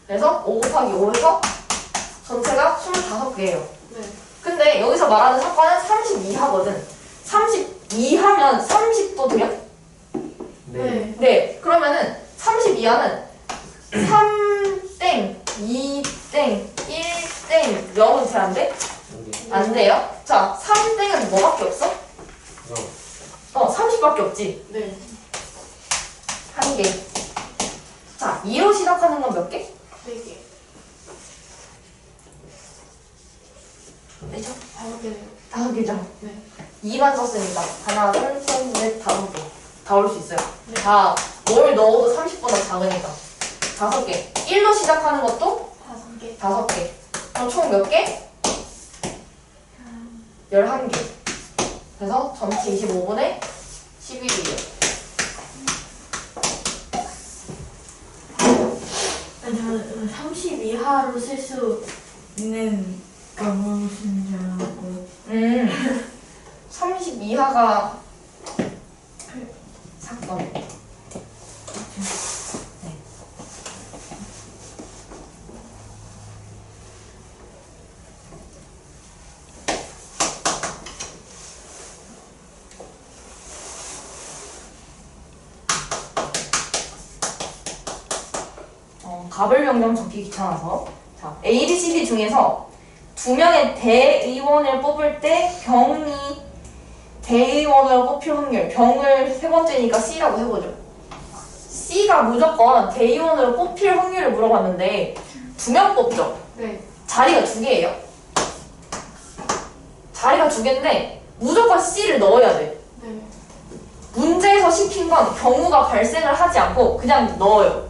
그래서 5 곱하기 5에서 전체가 25개예요. 네. 근데 여기서 말하는 사건은 32하거든. 32하면 30도 돼요? 네. 네. 그러면은 32하는 3땡, 2땡, 1땡, 0은 잘 안 돼? 여기 안 돼요? 자, 3땡은 뭐밖에 없어? 30밖에 없지. 네. 한 개. 자, 2로 시작하는 건 몇 개? 4개. 네죠? 5개네요. 5개죠. 네. 2만 썼으니까 하나, 둘, 셋, 넷, 5개. 다 올 수 있어요. 네. 다 뭘 넣어도 30보다 작으니까. 5개. 1로 시작하는 것도 5개. 5개. 그럼 총 몇 개? 11개. 그래서 전체 25분의 11이에요. 저는 30 이하로 쓸 수 있는 거 무엇인 줄 알고 30 이하가 사건. 네. 가불 변경 적기 귀찮아서. 자, A, B, C, D 중에서 2명의 대의원을 뽑을 때 병이 대의원으로 뽑힐 확률. 병을 세 번째니까 C라고 해보죠. C가 무조건 대의원으로 뽑힐 확률을 물어봤는데 2명 뽑죠. 네. 자리가 2개예요. 자리가 2개인데 무조건 C를 넣어야 돼. 네. 문제에서 시킨 건 경우가 발생을 하지 않고 그냥 넣어요.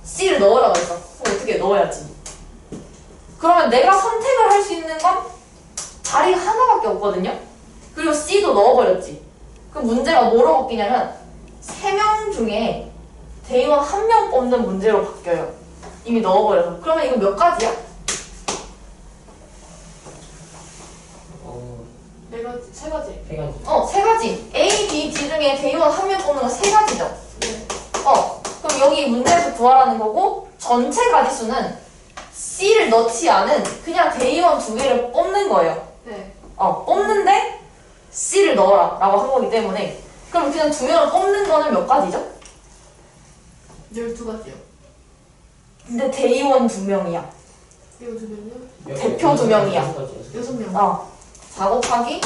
C를 넣으라고 했어. 그럼 어떻게 넣어야지. 그러면 내가 선택을 할 수 있는 건 자리가 하나밖에 없거든요. 그리고 C도 넣어버렸지. 그럼 문제가 뭐로 바뀌냐면 3명 중에 대의원 1명 뽑는 문제로 바뀌어요. 이미 넣어버려서. 그러면 이거 몇 가지야? 4가지. 3가지. 3가지. 3가지. A, B, D 중에 대의원 1명 뽑는 거 3가지죠. 네. 그럼 여기 문제에서 구하라는 거고 전체 가지수는 C를 넣지 않은 그냥 대의원 2개를 뽑는 거예요. 네. 뽑는데 C를 넣어 넣어라 라고 한 거기 때문에 그럼 그냥 2명을 뽑는 거는 몇 가지죠? 12가지요. 근데 대의원 2명이야. 이거 2명이요? 대표 2명이야. 6명. 4 곱하기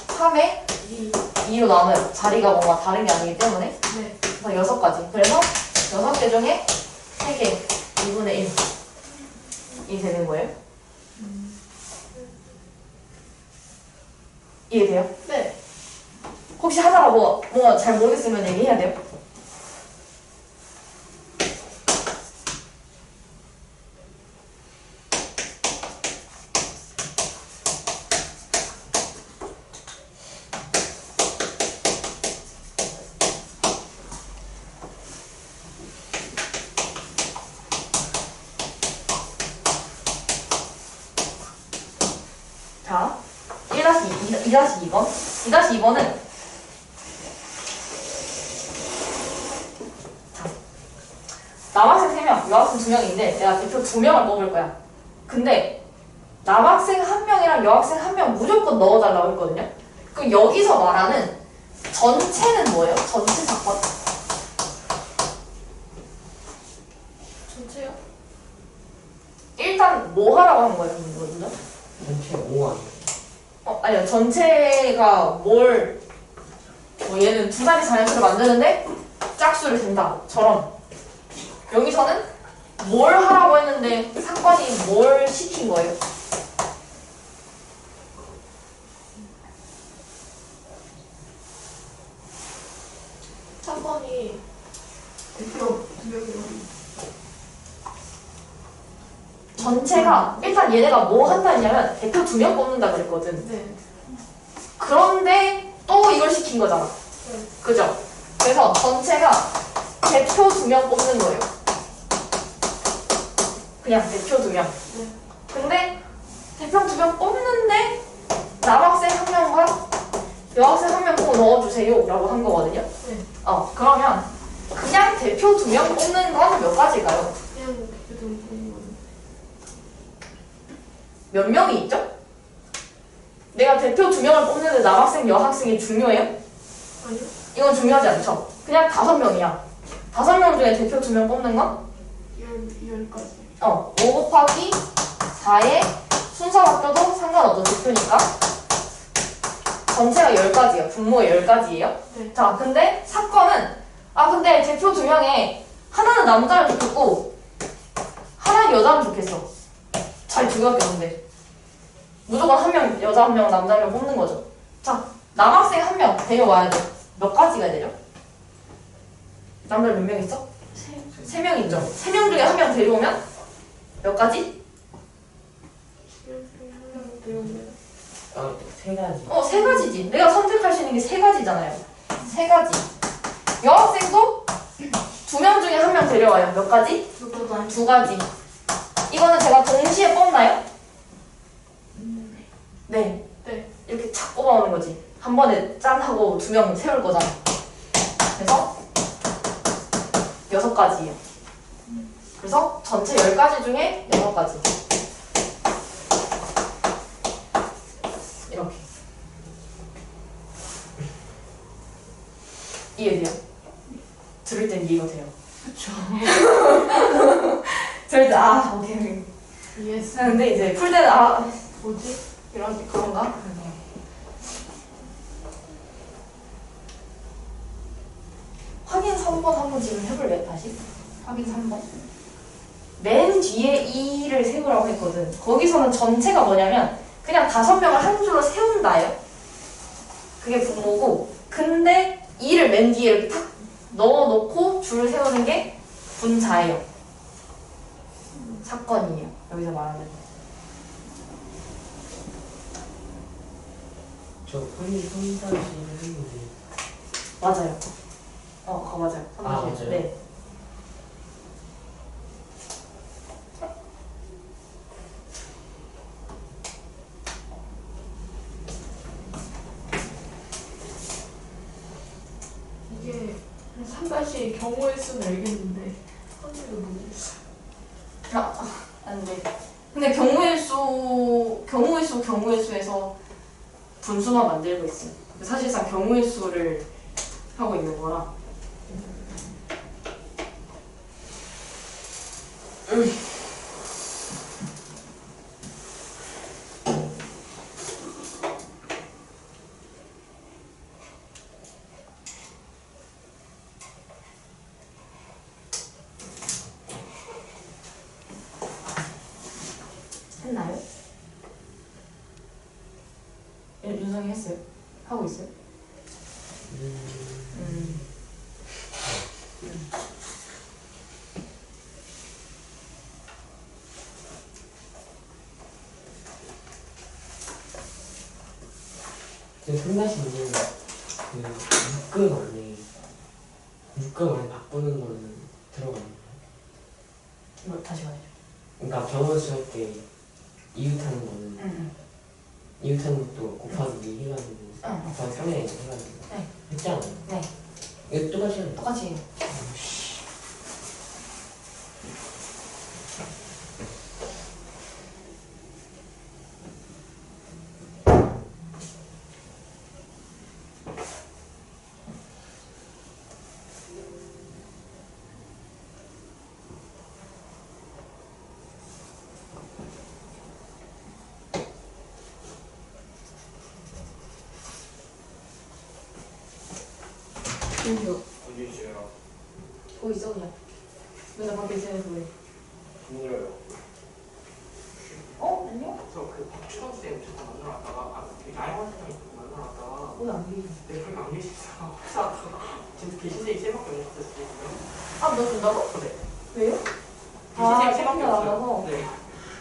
3에 2로 나눠요. 자리가 뭔가 다른 게 아니기 때문에. 네. 그래서 6가지. 그래서 6개 중에 3개, 2분의 1이 되는 거예요. 이해돼요? 네. 혹시 하다가 뭐 잘 모르겠으면 얘기해야 돼요? 자, 2-2번. 2-2번은 남학생 3명, 여학생 2명인데 내가 대표 2명을 뽑을 거야. 근데 남학생 1명이랑 여학생 1명 무조건 넣어달라고 했거든요. 그럼 여기서 말하는 전체는 뭐예요? 전체 사건? 전체요? 일단 뭐 하라고 한 거예요? 먼저? 전체 5원. 아니요. 전체가 뭘 얘는 2자리 자연수를 만드는데 짝수를 댄다.처럼 여기서는 뭘 하라고 했는데 사건이 뭘 시킨 거예요? 사건이 대표 2명이요. 전체가 일단 얘네가 뭐 한다 했냐면 대표 2명 뽑는다 그랬거든. 네. 그런데 또 이걸 시킨 거잖아. 네. 그죠? 그래서 전체가 대표 2명 뽑는 거예요. 그냥 대표 2명. 네. 근데 대표 2명 뽑는데 남학생 1명과 여학생 1명 꼭 넣어주세요 라고 한 거거든요. 네. 그러면 그냥 대표 2명 뽑는 건 몇 가지일까요? 그냥 대표 2명 뽑는 거는. 몇 명이 있죠? 내가 대표 2명을 뽑는데 남학생, 여학생이 중요해요? 아니요? 이건 중요하지 않죠? 그냥 5명이야. 5명 중에 대표 2명 뽑는 건? 10가지. 5 곱하기 4에 순서 바뀌어도 상관없죠. 대표니까. 전체가 10가지예요. 분모가 10가지예요. 네. 자, 근데 사건은 근데 대표 2명에 하나는 남자면 좋겠고 하나는 여자면 좋겠어. 자리 2개밖에 없는데 무조건 1명 여자 1명 남자 1명 뽑는 거죠. 자, 남학생 1명 데려와야 돼. 몇 가지가 되죠? 남자 몇 명 있어? 3명 있죠. 3명 중에 1명 데려오면 몇 가지? 1명 데려오면. 3가지. 3가지지. 내가 선택할 수 있는 게 3가지잖아요. 3가지. 여학생도 2명 중에 1명 데려와요. 몇 가지? 2가지. 이거는 제가 동시에 뽑나요? 네. 네. 이렇게 착 뽑아오는 거지. 한 번에 짠 하고 2명 세울 거잖아. 그래서 6가지예요. 그래서 전체 10가지 중에 6가지. 이렇게. 이해돼요? 들을 땐 이해가 돼요. 그쵸. 들을 때 오케이. 예스. 근데 이제 풀 때는 뭐지? 이런 그런가? 확인 3번 한번 지금 해볼래? 다시? 확인 3번. 맨 뒤에 2를 세우라고 했거든. 거기서는 전체가 뭐냐면 그냥 5명을 한 줄로 세운다요. 그게 분모고, 근데 2를 맨 뒤에 이렇게 탁 넣어놓고 줄 세우는 게 분자예요. 사건이에요. 여기서 말하는. 저 분리 3-1을 했는데. 맞아요. 그거 맞아요. 맞아요? 네. 이게 3다시 경우의 수는 알겠는데 한지도 모르겠어요. 안 돼. 근데 경우의 수에서 분수만 만들고 있어요. 사실상 경우의 수를 하고 있는 거라. 했나요? 윤성이 했어요? 하고 있어요? 근데 손다시는 그 묶음 안에 바꾸는 거는 들어가는 거예요? 뭐 다시 말해줘. 그러니까 경우수 할 때 이웃하는 거는 이웃하는 것도 곱하기 해가지고 곱하기 3에 해가지고 네. 했잖아요. 네. 이거 똑같이 해요. 똑같이. 여기요. 어디 있어요? 거기 있어 그냥. 맨날 밖에 있으면서 왜? 힘들어요. 어? 안녕? 그 박주원 쌤 잠깐 만나놨다가 나영원 쌤 만나놨다가 오늘 안 계시네. 내 형이 안 계시잖아. 회사 지금 계신 쌤이 쌤밖에 없었어요. 아, 너 준다고? 네. 왜요? 계신 아, 쌤이 쌤밖에 생각 없어요. 나가서? 네.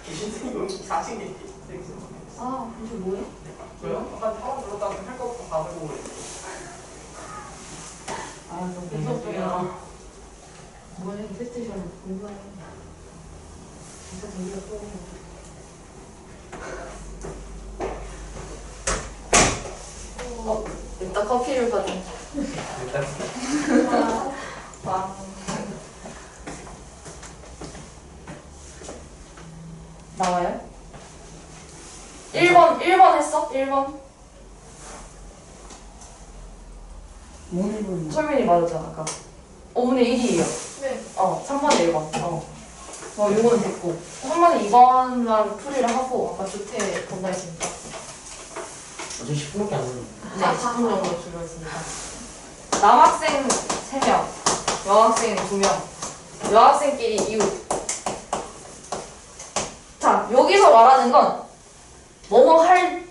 계신 쌤이 여기 4층에 계신 쌤이 쌤밖에 없어요. 아, 이제 뭐해? 저요? 아까 처음 불렀다가 할거 없어 밥을 보고 있어요. 아, 너 무섭구나. 뭐해, 패스테이션 공부해. 진짜 되게 또. 일단 커피를 받은. 일단 빵. 나와요? 1번 했어? 1번? 뭘 보는 설민이 맞았잖아, 아까. 5분의 1이에요. 네. 3번에 1번. 요거는 됐고. 3번에 2번만 풀이를 하고, 아까 주태 본다 했으니까. 어차피 10분밖에 안 되는데. 네, 10분 정도 줄여있으니까. 남학생 3명, 여학생 2명, 여학생끼리 이웃. 자, 여기서 말하는 건 뭐뭐 할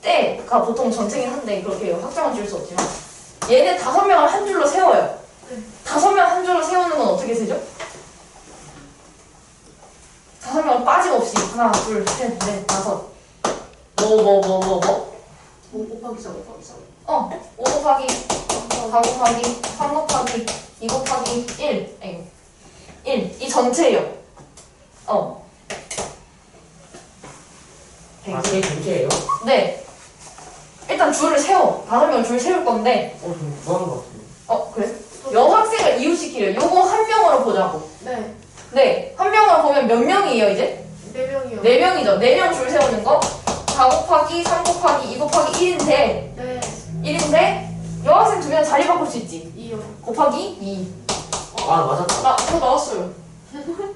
때가 보통 전체긴 한데 그렇게 확정을 지을 수 없지만 얘네 5명을 한 줄로 세워요. 5명 한 줄로 세우는 건 어떻게 세죠? 5명 빠짐없이 하나, 둘, 셋, 넷, 5. 뭐? 5 곱하기 4 곱하기 4. 5 곱하기 4 곱하기 3 곱하기 2 곱하기 1 아니 1 이 전체예요. 아, 그게 전체예요? 네. 일단 줄을 세워. 5명 줄 세울 건데 좀 뭐하는 거 같은데. 그래? 여학생을 이웃시키려. 요거 한 명으로 보자고. 네. 네. 한 명으로 보면 몇 명이에요 이제? 4명이요. 4명이죠. 4명 줄 세우는 거 4 곱하기 3 곱하기 2 곱하기 1인데 네. 1인데 여학생 2명 자리 바꿀 수 있지. 2요. 곱하기 2 아, 맞았다. 저 나왔어요.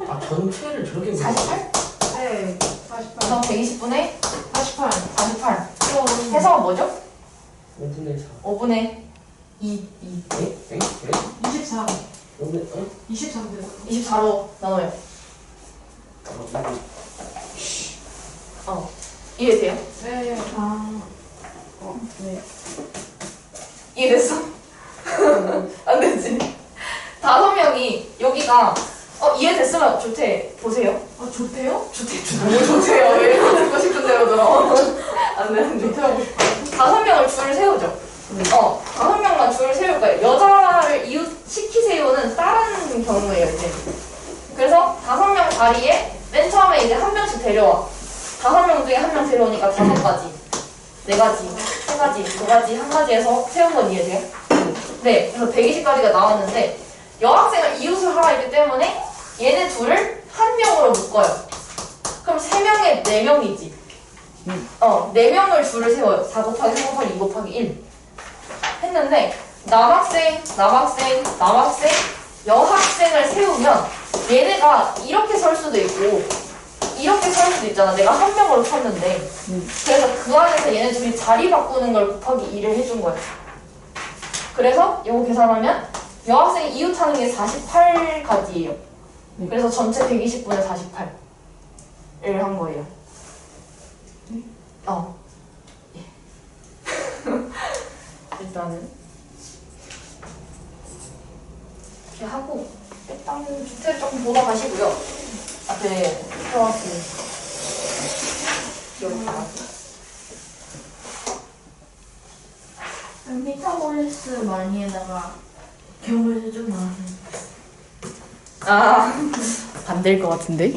아, 전체를 저렇게 48? 네. 48. 그럼 120분의 48. 48 해석은 뭐죠? 5분의 4. 5분의 2 에? 24. 5분의, 23대요. 24로 나눠요. 이해돼요? 네. 네. 이해됐어? 안 됐지? 5명이 여기가 이해됐으면 좋대 보세요. 좋대요? 너무 좋대요. 왜 듣고 싶은 대로 들어. 안 되는데. 좋대하고 싶어요. 5명을 줄을 세우죠. 5명만 줄을 세울 거예요. 여자를 이웃 시키세요는 다른 경우예요, 이제. 그래서 5명 자리에 맨 처음에 이제 한 명씩 데려와. 5명 중에 한 명 데려오니까 5가지, 4가지, 3가지, 2가지, 1가지 해서 세운 건 이해돼요? 네, 그래서 120가지가 나왔는데 여학생을 이웃을 하라 했기 때문에 얘네 둘을 한 명으로 묶어요. 그럼 3명에 4명이지. 4명을 줄을 세워요. 4 곱하기 3 곱하기 2 곱하기 1. 했는데 남학생, 남학생, 남학생, 여학생을 세우면 얘네가 이렇게 설 수도 있고 이렇게 설 수도 있잖아. 내가 한 명으로 쳤는데. 그래서 그 안에서 얘네 둘이 자리 바꾸는 걸 곱하기 2를 해준 거야. 그래서 이거 계산하면 여학생이 이웃하는 게 48가지예요. 그래서 전체 120분의 48을 한 거예요. 예. 일단은 이렇게 하고 일단 주제를 조금 보다 가시고요. 앞에 들어왔으니 기억이 다 피타고라스 많이 해다가 경우에서 좀 나와서 안 될 것 같은데?